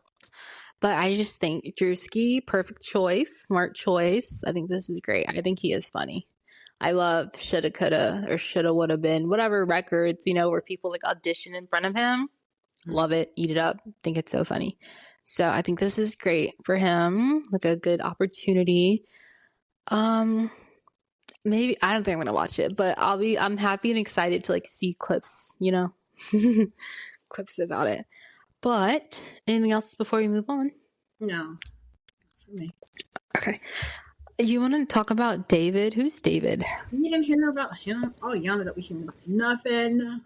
But I just think Druski, perfect choice, smart choice. I think this is great. I think he is funny. I love shoulda, coulda, or shoulda, woulda been, whatever records, where people like audition in front of him. Love it. Eat it up. Think it's so funny. So I think this is great for him. Like a good opportunity. Maybe I don't think I'm gonna watch it, but I'm happy and excited to like see clips, clips about it. But anything else before we move on? No, for me. Okay. You want to talk about David? Who's David? You didn't hear about him? Oh, Yana, that we hear about nothing.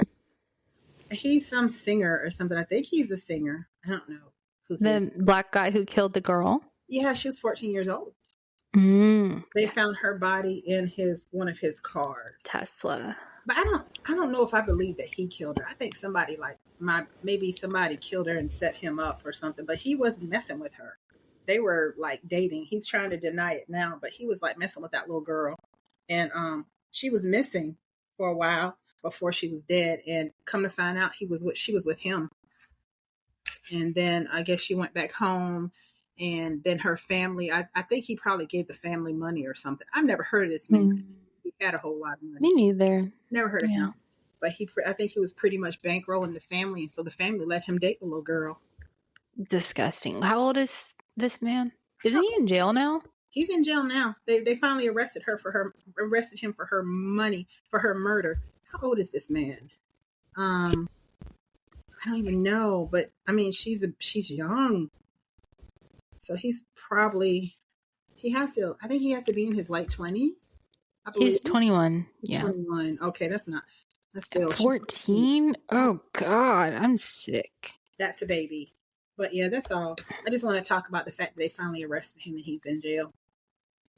He's some singer or something. I think he's a singer. I don't know who. The black guy who killed the girl? Yeah, she was 14 years old. They found her body in one of his cars. Tesla. But I don't know if I believe that he killed her. I think somebody maybe somebody killed her and set him up or something, but he wasn't messing with her. They were like dating. He's trying to deny it now, but he was like messing with that little girl. And she was missing for a while before she was dead, and come to find out she was with him. And then I guess she went back home And then her family, I think he probably gave the family money or something. I've never heard of this man. Mm. He had a whole lot of money. Me neither. Never heard of Yeah. him. But I think he was pretty much bankrolling the family. And so the family let him date the little girl. Disgusting. How old is this man? Isn't he in jail now? He's in jail now. They finally arrested him for her money, for her murder. How old is this man? I don't even know, but I mean, she's young. So he's probably, I think he has to be in his late 20s. I believe He's 21. he's Yeah. 21. Okay, that's still 14? Oh, God. I'm sick. That's a baby. But yeah, that's all. I just want to talk about the fact that they finally arrested him and he's in jail.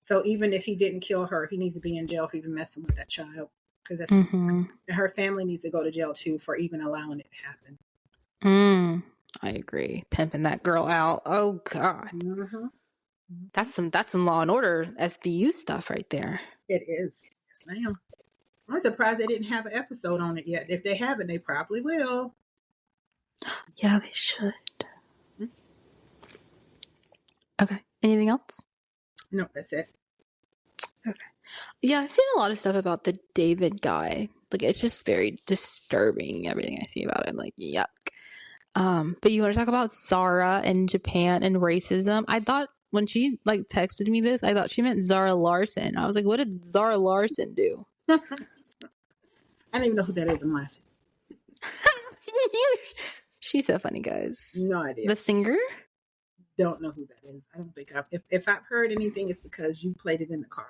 So even if he didn't kill her, he needs to be in jail for even messing with that child. Because and her family needs to go to jail too for even allowing it to happen. I agree. Pimping that girl out. Oh, God. Mm-hmm. That's some Law and Order SVU stuff right there. It is. Yes, ma'am. I'm surprised they didn't have an episode on it yet. If they haven't, they probably will. Yeah, they should. Mm-hmm. Okay. Anything else? No, that's it. Okay. Yeah, I've seen a lot of stuff about the David guy. Like, it's just very disturbing, everything I see about it. I'm like, yuck. But you want to talk about Zara and Japan and racism? I thought when she like texted me this, I thought she meant Zara Larson. I was like, what did Zara Larson do? I don't even know who that is. I'm laughing. She's so funny, guys. No idea. The singer? Don't know who that is. I don't think if I've heard anything, it's because you played it in the car.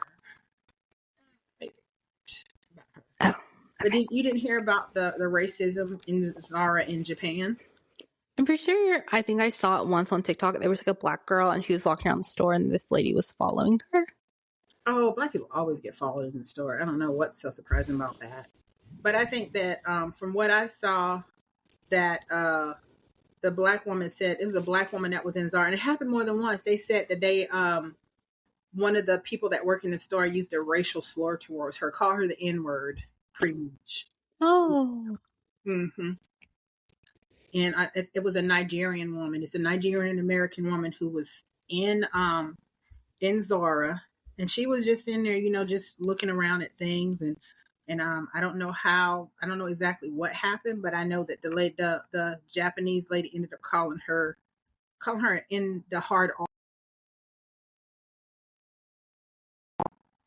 Oh, but you didn't hear about the racism in Zara in Japan? I'm pretty sure. I think I saw it once on TikTok. There was like a black girl, and she was walking around the store, and this lady was following her. Oh, black people always get followed in the store. I don't know what's so surprising about that. But I think that from what I saw, that the black woman said, it was a black woman that was in Zara, and it happened more than once. They said that they one of the people that work in the store used a racial slur towards her, called her the N-word, pretty much. Oh. Mm-hmm. And it was a Nigerian woman. It's a Nigerian American woman who was in Zara, and she was just in there, just looking around at things, and I don't know exactly what happened, but I know that the Japanese lady ended up calling her in the hard R,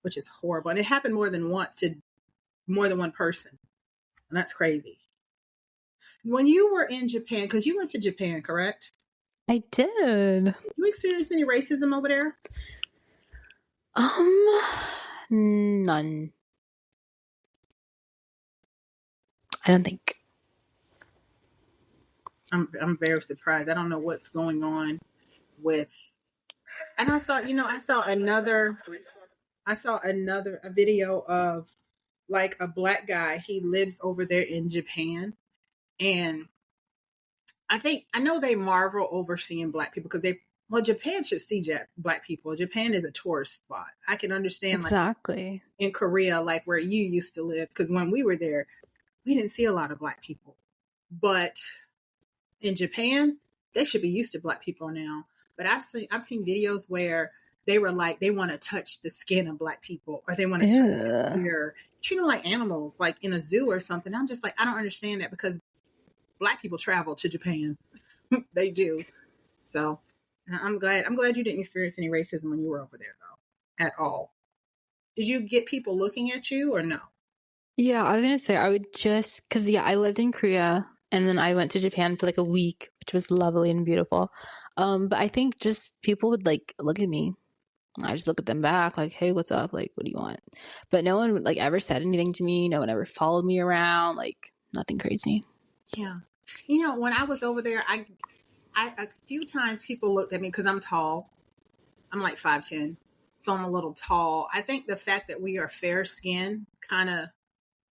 which is horrible, and it happened more than once to more than one person, and that's crazy. When you were in Japan, because you went to Japan, correct? I did. Did you experience any racism over there? None. I don't think. I'm very surprised. I don't know what's going on with. And I saw another a video of like a black guy. He lives over there in Japan, and I know they marvel over seeing black people because Japan should see black people. Japan is a tourist spot. I can understand exactly like in Korea, like where you used to live, because when we were there, we didn't see a lot of black people. But in Japan, they should be used to black people now. But I've seen videos where they were like, they want to touch the skin of black people, or they want to touch their ear, treat them like animals, like in a zoo or something. I'm just like, I don't understand that, because black people travel to Japan. They do. So I'm glad you didn't experience any racism when you were over there, though, at all. Did you get people looking at you or no? Yeah, I was going to say, I would just, because I lived in Korea, and then I went to Japan for like a week, which was lovely and beautiful. But I think just people would like look at me. I just look at them back like, hey, what's up? Like, what do you want? But no one like ever said anything to me. No one ever followed me around. Like, nothing crazy. Yeah. When I was over there, I a few times people looked at me because I'm tall. I'm like 5'10", so I'm a little tall. I think the fact that we are fair skinned kind of,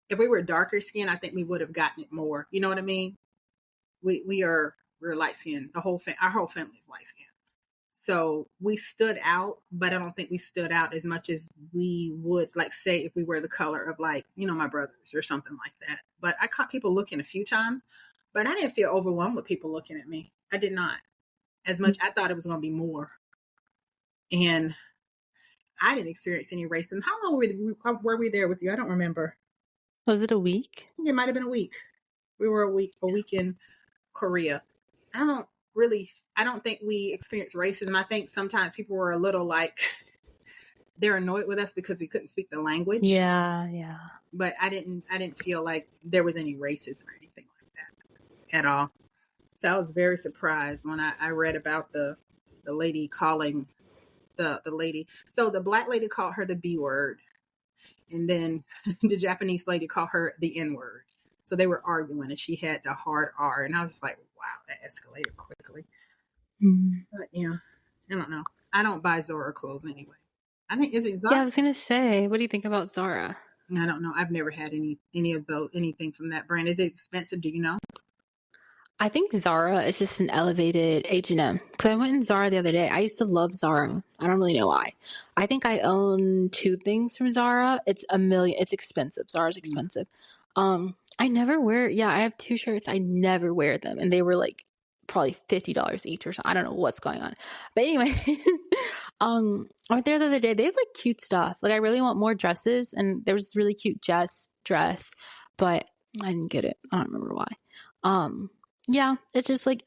if we were darker skinned, I think we would have gotten it more. You know what I mean? We're light skinned. Our whole family is light skinned. So we stood out, but I don't think we stood out as much as we would, like, say, if we were the color of, like, my brothers or something like that. But I caught people looking a few times, but I didn't feel overwhelmed with people looking at me. I did not. As much. I thought it was going to be more. And I didn't experience any racism. How long were we there with you? I don't remember. Was it a week? I think it might have been a week. We were a week in Korea. I don't I don't think we experienced racism. I think sometimes people were a little like, they're annoyed with us because we couldn't speak the language. Yeah. But I didn't feel like there was any racism or anything like that at all. So I was very surprised when I read about the lady calling the lady. So the black lady called her the B word, and then the Japanese lady called her the N word. So they were arguing, and she had the hard R, and I was just like, wow, that escalated quickly. But yeah, I don't know. I don't buy Zara clothes anyway. I think, is it Zara? Yeah, I was gonna say, what do you think about Zara? I don't know. I've never had any of those, anything from that brand. Is it expensive? Do you know? I think Zara is just an elevated H&M. Because I went in Zara the other day. I used to love Zara. I don't really know why. I think I own 2 things from Zara. It's It's expensive. Zara's expensive. I never wear. Yeah, I have 2 shirts. I never wear them, and they were like probably $50 each or something. I don't know what's going on. But anyways, I went there the other day. They have like cute stuff. Like I really want more dresses, and there was this really cute dress, but I didn't get it. I don't remember why. Yeah, it's just like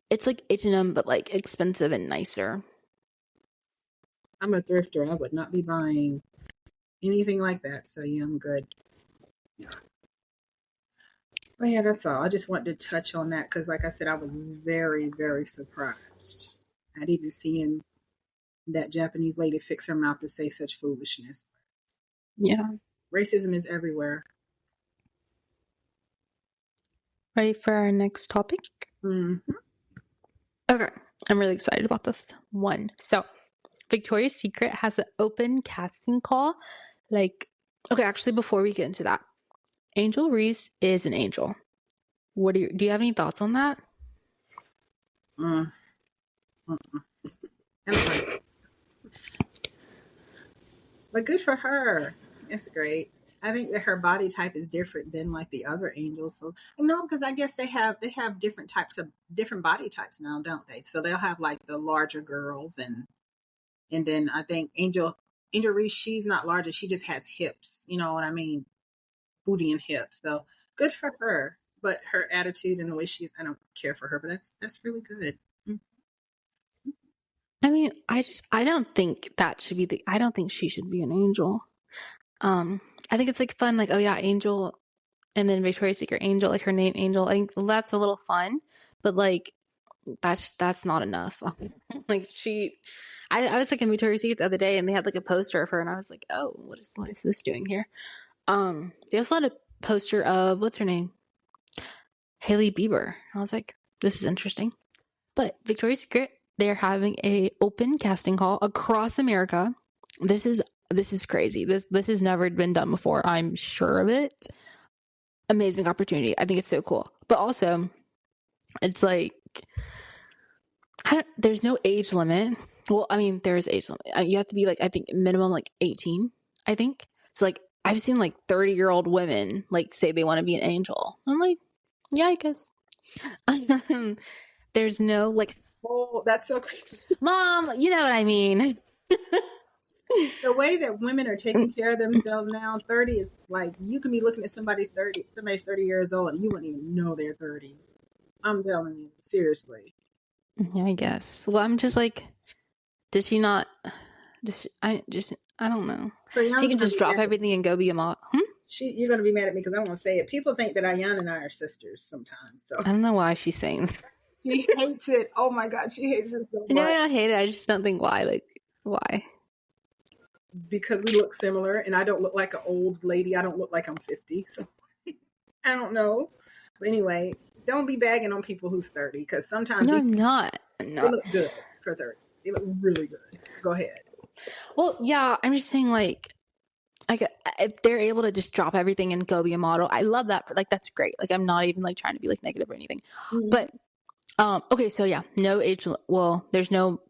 it's like H&M but like expensive and nicer. I'm a thrifter. I would not be buying anything like that. So yeah, I'm good. Yeah. But yeah, that's all. I just wanted to touch on that because, like I said, I was very, very surprised at even seeing that Japanese lady fix her mouth to say such foolishness. Yeah. Racism is everywhere. Ready for our next topic? Mm-hmm. Okay, I'm really excited about this one. So, Victoria's Secret has an open casting call. Like, okay, actually, before we get into that, Angel Reese is an angel. Do you have any thoughts on that? Mm. But good for her. It's great. I think that her body type is different than like the other angels. So because I guess they have different types of different body types now, don't they? So they'll have like the larger girls, and then I think Angel Reese, she's not larger. She just has hips. You know what I mean? Booty and hips. So good for her. But her attitude and the way she is, I don't care for her. But that's really good. I mean, I don't think that should be I don't think she should be an angel. I think it's like fun, like, oh yeah, Angel, and then Victoria's Secret Angel, like her name Angel. I think that's a little fun, but like that's not enough. Like I was like in Victoria's Secret the other day, and they had like a poster of her, and I was like, oh, what is this doing here? They also had a poster of what's her name, Hailey Bieber. I was like, this is interesting. But Victoria's Secret, they're having a open casting call across America. This is crazy. This has never been done before. I'm sure of it. Amazing opportunity. I think it's so cool. But also, it's like there's no age limit. Well, I mean, there is age limit. You have to be like, I think minimum like 18. I think so. Like I've seen like 30-year-old women like say they want to be an angel. I'm like, yeah, I guess. There's no like, Oh, that's so crazy. Mom, you know what I mean. The way that women are taking care of themselves now, 30 is like, you can be looking at somebody's 30 years old and you wouldn't even know they're 30. I'm telling you, seriously. Yeah, I guess. Well, I'm just like, did she not? I don't know. So She can just drop everything and go be a mom. You're going to be mad at me because I don't want to say it. People think that Ayana and I are sisters sometimes. So I don't know why she's saying this. She hates it. Oh my God, she hates it so much. No, I don't hate it. I just don't think why. Like, why? Because we look similar, and I don't look like an old lady. I don't look like I'm 50. So I don't know. But anyway, don't be bagging on people who's 30 because sometimes I'm not. They look good for 30. They look really good. Go ahead. Well, yeah, I'm just saying like if they're able to just drop everything and go be a model, I love that. Like that's great. Like I'm not even like trying to be like negative or anything. Mm-hmm. But okay, so yeah, no age. Well, there's no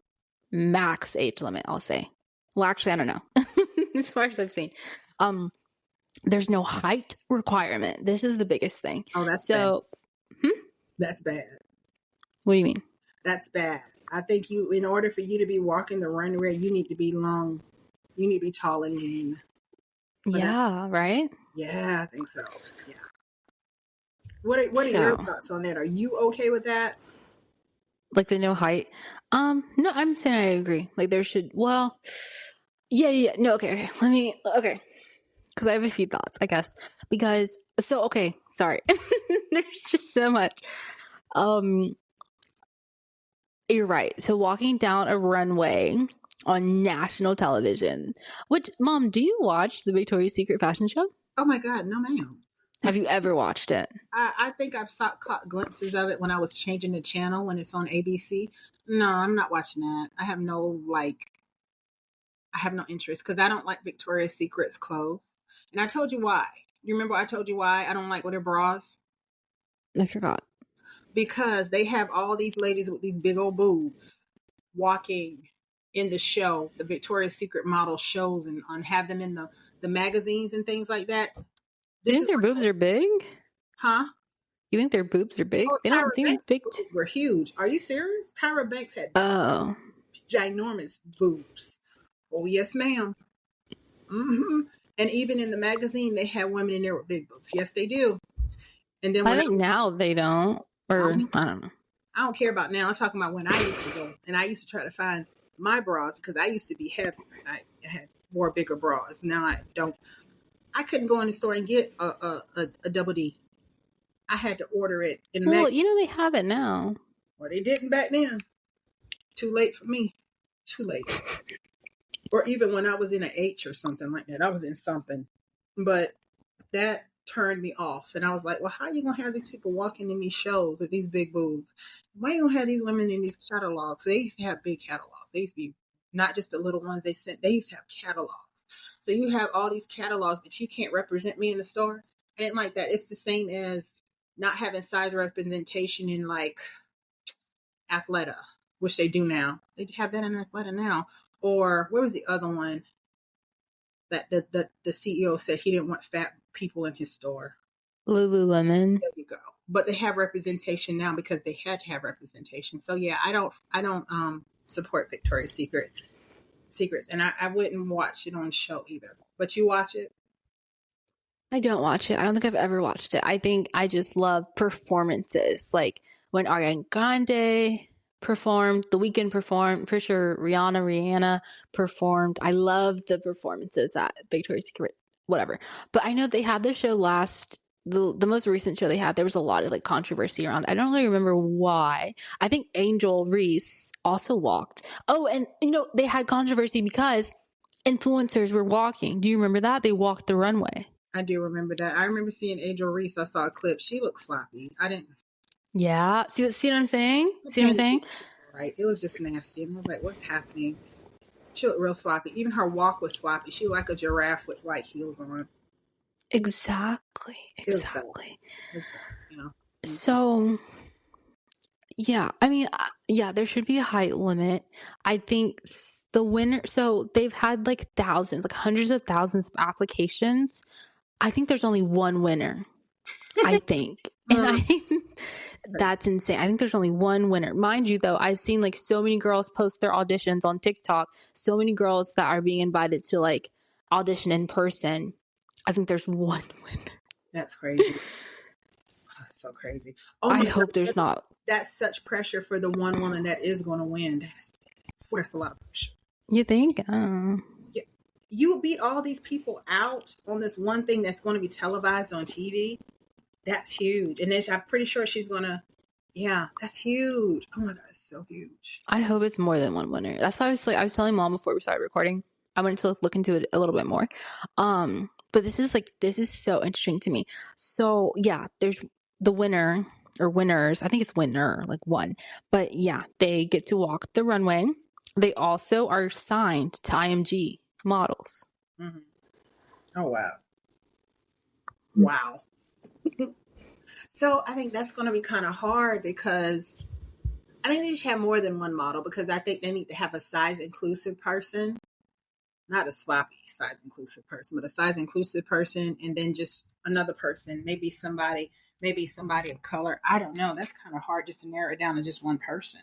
max age limit. I'll say. Well, actually, I don't know. As far as I've seen, there's no height requirement. This is the biggest thing. Oh, that's so. Bad. That's bad. What do you mean? That's bad. I think in order for you to be walking the runway, you need to be long. You need to be tall and lean. Yeah, right? Yeah, I think so. Yeah. What are your So, thoughts on that? Are you okay with that? like the no height. No, I'm saying I agree. Like there should, well, yeah. No, okay. Okay. Because I have a few thoughts, I guess. Okay, sorry. There's just so much. Um, you're right. So walking down a runway on national television, which, Mom, do you watch the Victoria's Secret fashion show? Oh my God, no, ma'am. Have you ever watched it? I think I've caught glimpses of it when I was changing the channel when it's on ABC. No, I'm not watching that. I have no interest because I don't like Victoria's Secret's clothes. And I told you why. You remember I told you why I don't like their bras? I forgot. Because they have all these ladies with these big old boobs walking in the show, the Victoria's Secret model shows, and have them in the magazines and things like that. You think their boobs are big? Huh? You think their boobs are big? Oh, They don't Tyra seem Banks' big. boobs were huge. Are you serious? Tyra Banks had Oh. ginormous boobs. Oh, yes, ma'am. Hmm. And even in the magazine, they have women in there with big boobs. Yes, they do. And then I think now they don't. Or, I don't know. I don't care about now. I'm talking about when I used to go, and I used to try to find my bras because I used to be heavier. I had more bigger bras. Now I don't. I couldn't go in the store and get a double D. I had to order it in Well, they have it now. Well, they didn't back then. Too late for me. Too late. Or even when I was in an H or something like that. I was in something. But that turned me off. And I was like, well, how are you going to have these people walking in these shows with these big boobs? Why you going to have these women in these catalogs? They used to have big catalogs. They used to be not just the little ones they sent. They used to have catalogs. So you have all these catalogs, but you can't represent me in the store. I didn't like that. It's the same as not having size representation in like Athleta, which they do now. They have that in Athleta now. Or where was the other one that the CEO said he didn't want fat people in his store? Lululemon. There you go. But they have representation now because they had to have representation. So yeah, I don't support Victoria's Secrets, and I wouldn't watch it on show either. But you watch it? I don't watch it. I don't think I've ever watched it. I think I just love performances. Like when Ariana Grande performed, The Weeknd performed, I'm pretty sure Rihanna performed. I love the performances at Victoria's Secret, whatever. But I know they had the show the most recent show they had, there was a lot of like controversy around. I don't really remember why. I think Angel Reese also walked. Oh, and they had controversy because influencers were walking. Do you remember that? They walked the runway. I do remember that. I remember seeing Angel Reese. I saw a clip. She looked sloppy. I didn't. Yeah. See what I'm saying? See what I'm saying? Right. It was just nasty. And I was like, what's happening? She looked real sloppy. Even her walk was sloppy. She looked like a giraffe with white heels on. Exactly. It was bad. So, yeah. I mean, yeah, there should be a height limit. I think the winner, so they've had like thousands, like hundreds of thousands of applications. I think there's only one winner, I think. And that's insane. I think there's only one winner. Mind you, though, I've seen like so many girls post their auditions on TikTok. So many girls that are being invited to like audition in person. I think there's one winner. That's crazy. That's so crazy. Oh I hope there's not. That's such pressure for the one woman that is going to win. That's a lot of pressure. You think? Yeah. You beat all these people out on this one thing that's going to be televised on TV. That's huge. And then I'm pretty sure she's going to, yeah, that's huge. Oh my God, it's so huge. I hope it's more than one winner. That's why I was telling Mom before we started recording. I wanted to look into it a little bit more. But this is so interesting to me. So yeah, there's the winner or winners. I think it's winner, like one. But yeah, they get to walk the runway. They also are signed to IMG models. Mm-hmm. Oh, wow. Wow. So I think that's going to be kind of hard because I think they should have more than one model because I think they need to have a size inclusive person, not a sloppy size inclusive person, but a size inclusive person, and then just another person, maybe somebody of color. I don't know. That's kind of hard just to narrow it down to just one person.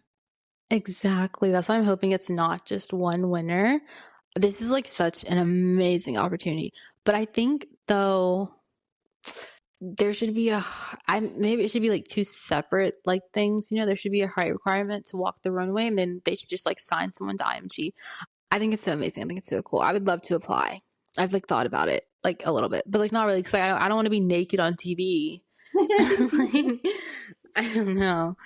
Exactly. That's why I'm hoping it's not just one winner. This is like such an amazing opportunity. But I think though there should be maybe it should be like two separate like things. You know, there should be a height requirement to walk the runway, and then they should just like sign someone to IMG. I think it's so amazing. I think it's so cool. I would love to apply. I've like thought about it like a little bit, but like not really because I don't want to be naked on TV. Like, I don't know.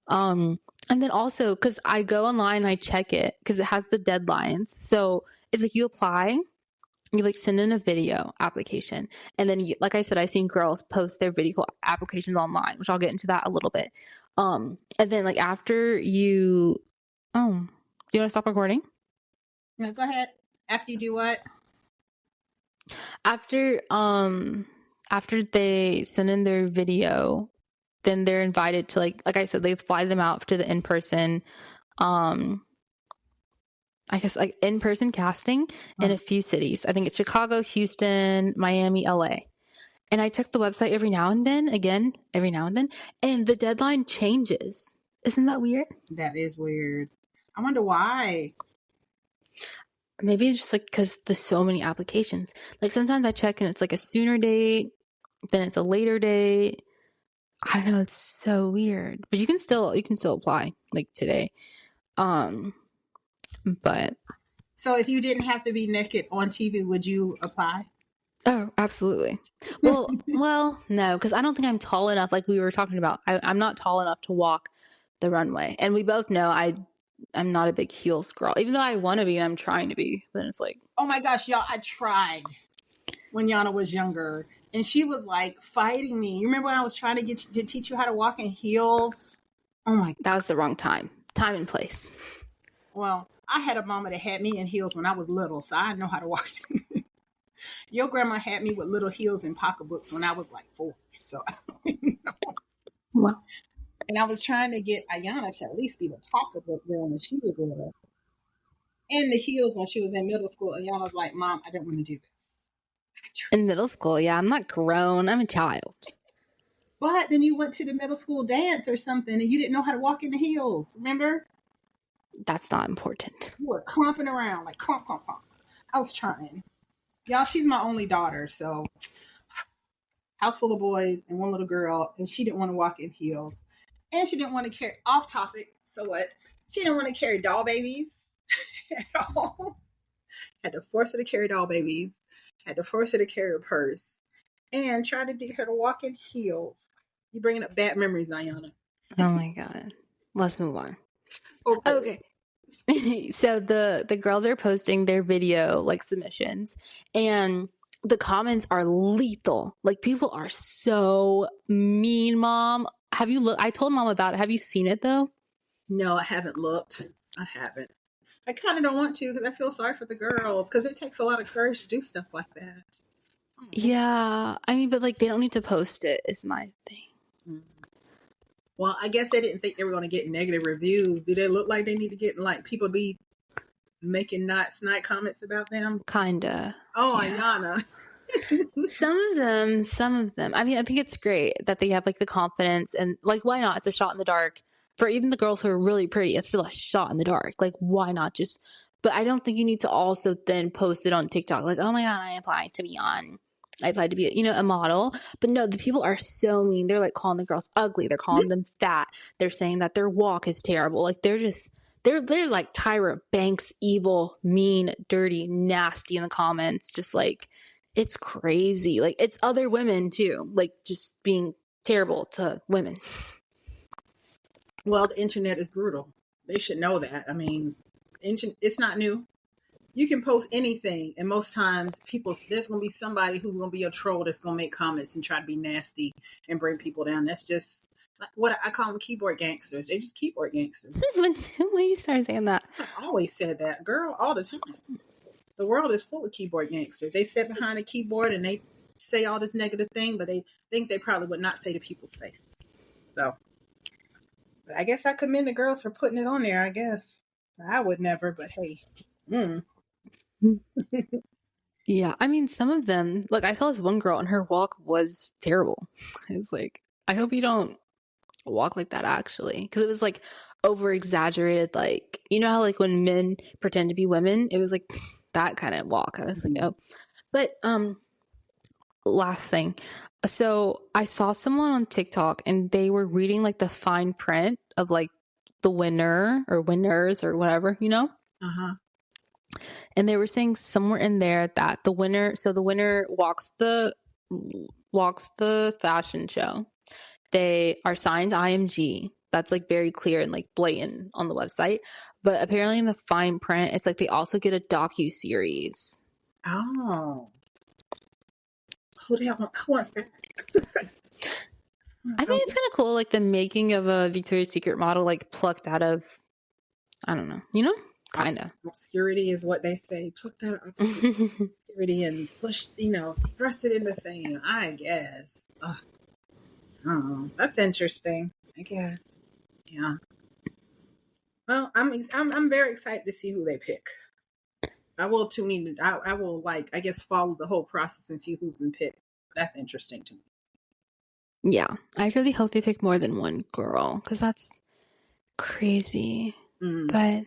And then also because I go online and I check it because it has the deadlines. So it's like you apply, you like send in a video application, and then like I said, I've seen girls post their video applications online, which I'll get into that a little bit. And then like after you, do you want to stop recording? No, go ahead. After you do what? After they send in their video, then they're invited to like I said, they fly them out to the in-person I guess like in-person casting in a few cities. I think it's Chicago, Houston, Miami, LA. And I check the website every now and then, and the deadline changes. Isn't that weird? That is weird. I wonder why. Maybe it's just like because there's so many applications. Like sometimes I check and it's like a sooner date, then it's a later date. I don't know. It's so weird, but you can still apply like today. But so if you didn't have to be naked on TV, would you apply? Oh, absolutely. Well, no, because I don't think I'm tall enough. Like we were talking about, I'm not tall enough to walk the runway, and we both know I'm not a big heels girl. Even though I want to be, I'm trying to be. Then it's like, oh my gosh, y'all! I tried when Yana was younger, and she was like fighting me. You remember when I was trying to to teach you how to walk in heels? Oh my! That was the wrong time and place. Well, I had a mama that had me in heels when I was little, so I know how to walk. Your grandma had me with little heels and pocketbooks when I was like 4. So, Wow. And I was trying to get Ayana to at least be the pocketbook girl when she was little. And the heels when she was in middle school. Ayana was like, Mom, I don't want to do this. In middle school, yeah, I'm not grown. I'm a child. But then you went to the middle school dance or something and you didn't know how to walk in the heels. Remember? That's not important. You were clumping around like clump, clump, clump. I was trying. Y'all, she's my only daughter, so house full of boys and one little girl, and she didn't want to walk in heels. And she didn't want to carry, off topic, so what? She didn't want to carry doll babies at all. Had to force her to carry doll babies. Had to force her to carry a purse. And try to get her to walk in heels. You're bringing up bad memories, Ayana. Oh my God. Let's move on. Okay. So the girls are posting their video like submissions, and the comments are lethal. Like people are so mean. Mom, have you looked? I told Mom about it. Have you seen it though? No, I haven't looked. I haven't. I kind of don't want to because I feel sorry for the girls because it takes a lot of courage to do stuff like that. Yeah, I mean, but like they don't need to post it. Is my thing. Well, I guess they didn't think they were going to get negative reviews. Do they look like they need to get like people be making snide comments about them? Kinda. Oh, yeah. Ayana. Some of them. I mean, I think it's great that they have like the confidence and like, why not? It's a shot in the dark for even the girls who are really pretty. It's still a shot in the dark. Like, why not just? But I don't think you need to also then post it on TikTok. Like, oh my God, I applied to be a model. But no, the people are so mean. They're like calling the girls ugly. They're calling them fat. They're saying that their walk is terrible. Like they're like Tyra Banks, evil, mean, dirty, nasty in the comments. Just like, it's crazy. Like it's other women too. Like just being terrible to women. Well, the internet is brutal. They should know that. I mean, it's not new. You can post anything, and most times there's going to be somebody who's going to be a troll that's going to make comments and try to be nasty and bring people down. That's just what I call them, keyboard gangsters. They're just keyboard gangsters. When you started saying that? I always said that, girl, all the time. The world is full of keyboard gangsters. They sit behind a keyboard and they say all this negative thing, but things they probably would not say to people's faces. So, but I guess I commend the girls for putting it on there. I guess I would never, but hey. Yeah, I mean, some of them, like I saw this one girl and her walk was terrible. It's like, I hope you don't walk like that actually. Because it was like over exaggerated, like, you know how like when men pretend to be women, it was like that kind of walk. I was like, oh. But last thing. So I saw someone on TikTok and they were reading like the fine print of like the winner or winners or whatever, you know? Uh-huh. And they were saying somewhere in there that the winner walks the fashion show. They are signed IMG. That's like very clear and like blatant on the website. But apparently in the fine print, it's like they also get a docu-series. Oh. Who wants that? I think it's kind of cool, like the making of a Victoria's Secret model, like plucked out of, I don't know, you know, kind of obscurity is what they say. Pluck that obscurity and push, thrust it into fame. I guess. Ugh. Oh, that's interesting. I guess. Yeah. Well, I'm very excited to see who they pick. I will tune in. I will I guess follow the whole process and see who's been picked. That's interesting to me. Yeah, I really hope they pick more than one girl because that's crazy. But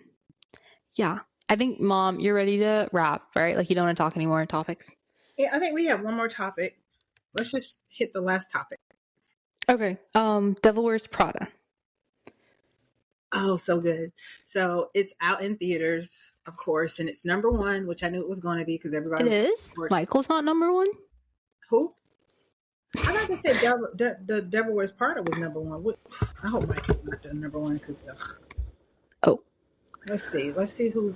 yeah, I think, Mom, you're ready to wrap, right? Like you don't want to talk any more topics. Yeah, I think we have one more topic. Let's just hit the last topic. Okay. Devil Wears Prada. Oh, so good. So it's out in theaters, of course, and it's number one, which I knew it was going to be because everybody. It is? Michael's not number one? Who? I like to say the Devil Wears Prada was number one. I hope Michael's not the number one because. Oh. Let's see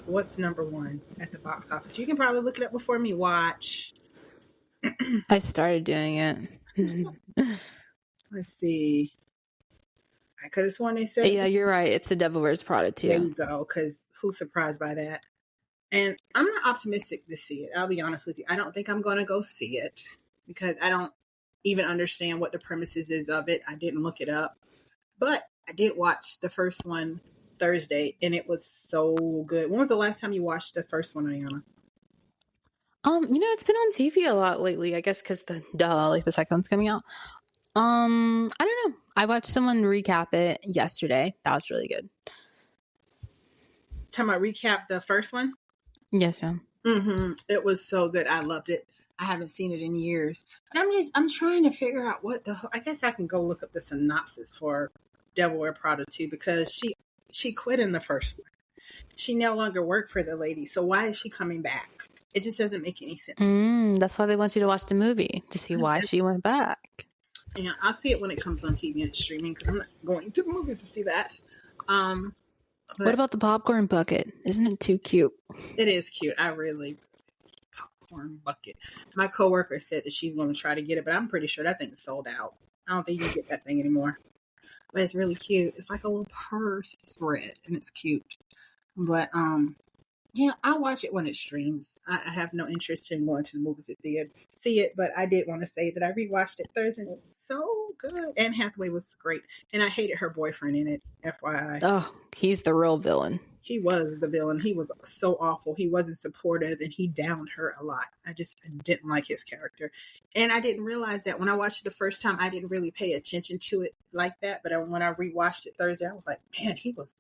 what's number one at the box office. You can probably look it up before me. Watch. I started doing it. Let's see. I could have sworn they said. Yeah, you're right. It's the Devil Wears Prada too. There you go. Because who's surprised by that? And I'm not optimistic to see it. I'll be honest with you. I don't think I'm going to go see it because I don't even understand what the premises is of it. I didn't look it up, but I did watch the first one Thursday, and it was so good. When was the last time you watched the first one, Ayana? It's been on TV a lot lately. I guess because the second one's coming out. I don't know. I watched someone recap it yesterday. That was really good. Talking about recap the first one? Yes, ma'am. Mm-hmm. It was so good. I loved it. I haven't seen it in years. But I'm trying to figure out I guess I can go look up the synopsis for Devil Wears Prada 2 because she quit in the first one. She no longer worked for the lady. So why is she coming back? It just doesn't make any sense. That's why they want you to watch the movie to see why she went back. Yeah, I'll see it when it comes on TV and streaming because I'm not going to the movies to see that. What about the popcorn bucket? Isn't it too cute? It is cute. Popcorn bucket. My coworker said that she's going to try to get it, but I'm pretty sure that thing is sold out. I don't think you can get that thing anymore. But it's really cute. It's like a little purse. It's red and it's cute. But yeah, I'll watch it when it streams. I have no interest in going to the movies to see it, but I did want to say that I rewatched it Thursday and it's so good. Anne Hathaway was great. And I hated her boyfriend in it, FYI. Oh, he's the real villain. He was the villain. He was so awful. He wasn't supportive and he downed her a lot. I didn't like his character. And I didn't realize that when I watched it the first time, I didn't really pay attention to it like that. But when I rewatched it Thursday, I was like, man, he was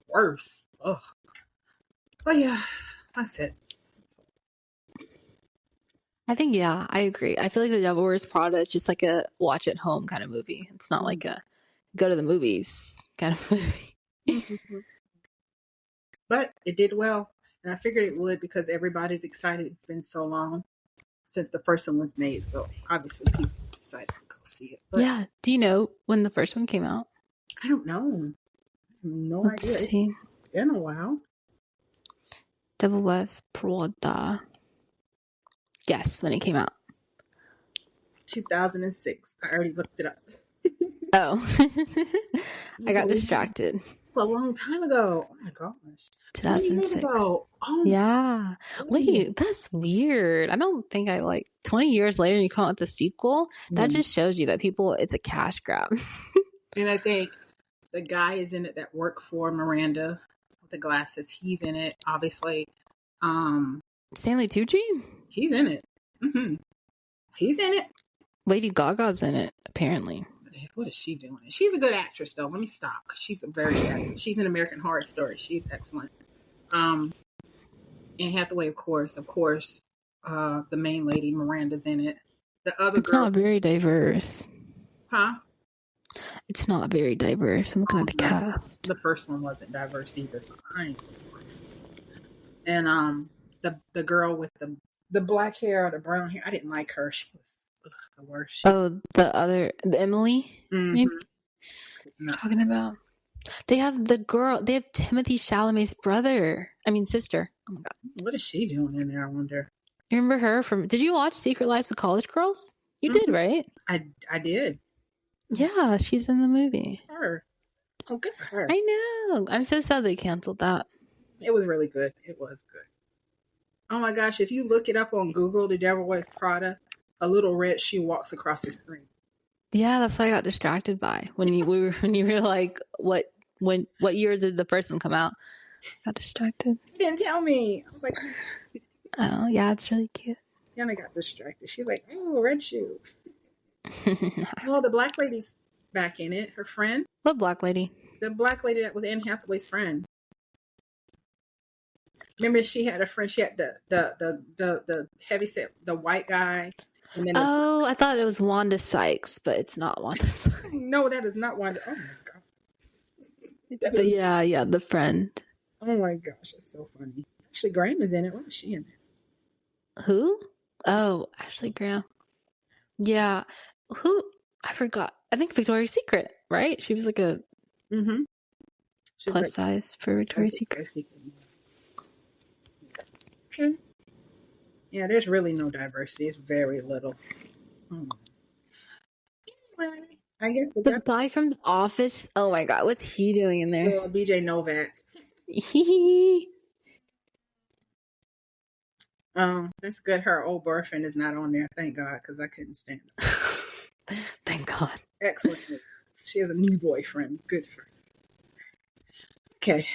worse. Ugh. But yeah, that's it. I think, yeah, I agree. I feel like The Devil Wears Prada is just like a watch at home kind of movie. It's not like a go to the movies kind of movie. But it did well. And I figured it would because everybody's excited. It's been so long since the first one was made. So obviously people are excited to go see it. But yeah. Do you know when the first one came out? I don't know. I have no Let's idea. see. It's been a while. Devil Wears Prada. Guess when it came out. 2006. I already looked it up. Oh. I got distracted. A long time ago. Oh my gosh. 2006. Oh, yeah. Wait, that's weird. I don't think 20 years later you come out with the sequel. That just shows you that it's a cash grab. And I think the guy is in it that worked for Miranda with the glasses. He's in it, obviously. Stanley Tucci? He's in it. Mm-hmm. He's in it. Lady Gaga's in it, apparently. What is she doing? She's a good actress, though. Let me stop because she's a very good. She's an American Horror Story. She's excellent. Anne Hathaway, of course. The main lady Miranda's in it. The other It's girl, not very diverse. huh? It's not very diverse. I'm looking at the cast. The first one wasn't diverse either, so I ain't seen it. And the girl with the black hair or the brown hair, I didn't like her. She was the worst. The Emily, maybe. No. Talking about. They have Timothy Chalamet's sister. Oh my god. What is she doing in there, I wonder? You remember her from, did you watch Secret Lives of College Girls? You did, right? I did. Yeah, she's in the movie. Her. Oh, good for her. I know. I'm so sad they canceled that. It was really good. It was good. Oh my gosh, if you look it up on Google, The Devil Wears Prada, a little red shoe walks across the screen. Yeah, that's what I got distracted by when you were like, what year did the first one come out? Got distracted. You didn't tell me. I was like, oh yeah, it's really cute. Then I got distracted. She's like, oh, red shoe. Oh, the black lady's back in it. Her friend. What black lady? The black lady that was Anne Hathaway's friend. Remember, she had a friend. She had the heavyset, the white guy. And then I thought it was Wanda Sykes, but it's not Wanda Sykes. No, that is not Wanda. Oh my god. Yeah, the friend. Oh my gosh, it's so funny. Ashley Graham is in it. Why is she in there? Who? Oh, Ashley Graham. Yeah. Who? I forgot. I think Victoria's Secret, right? She was like a plus size for Victoria's Secret. Okay. Yeah, there's really no diversity. It's very little. Anyway, I guess the guy from The Office. Oh my god, what's he doing in there? BJ Novak. That's good. Her old boyfriend is not on there. Thank God, because I couldn't stand it. Thank God. Excellent. She has a new boyfriend. Good for her. Okay.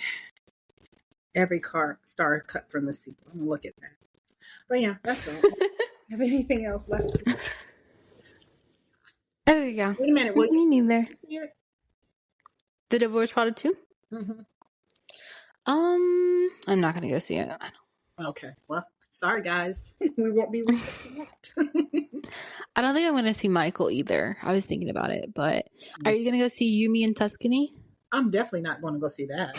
Every star cut from the sequel. I'm gonna look at that. But yeah, that's all. Have anything else left? Oh yeah. Wait a minute. Me neither. The Divorce Prada 2? I'm not gonna go see it. Okay. Well, sorry guys. We won't be rewatching that. I don't think I'm gonna see Michael either. I was thinking about it, but are you gonna go see Yumi in Tuscany? I'm definitely not going to go see that.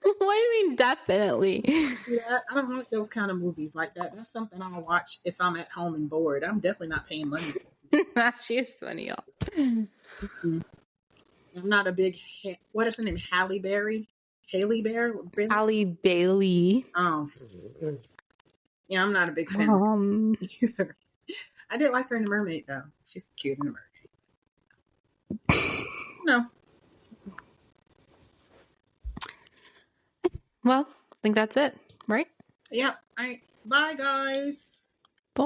What do you mean definitely? See that? I don't like those kind of movies like that. That's something I'll watch if I'm at home and bored. I'm definitely not paying money to. She is funny, y'all. I'm not a big, what is her name? Halle Berry? Haley Bear? Halle Bailey. Oh. Yeah, I'm not a big fan either. I did like her in The Mermaid, though. She's cute in The Mermaid. No. Well, I think that's it, right? Yep. All right. Bye, guys. Bye.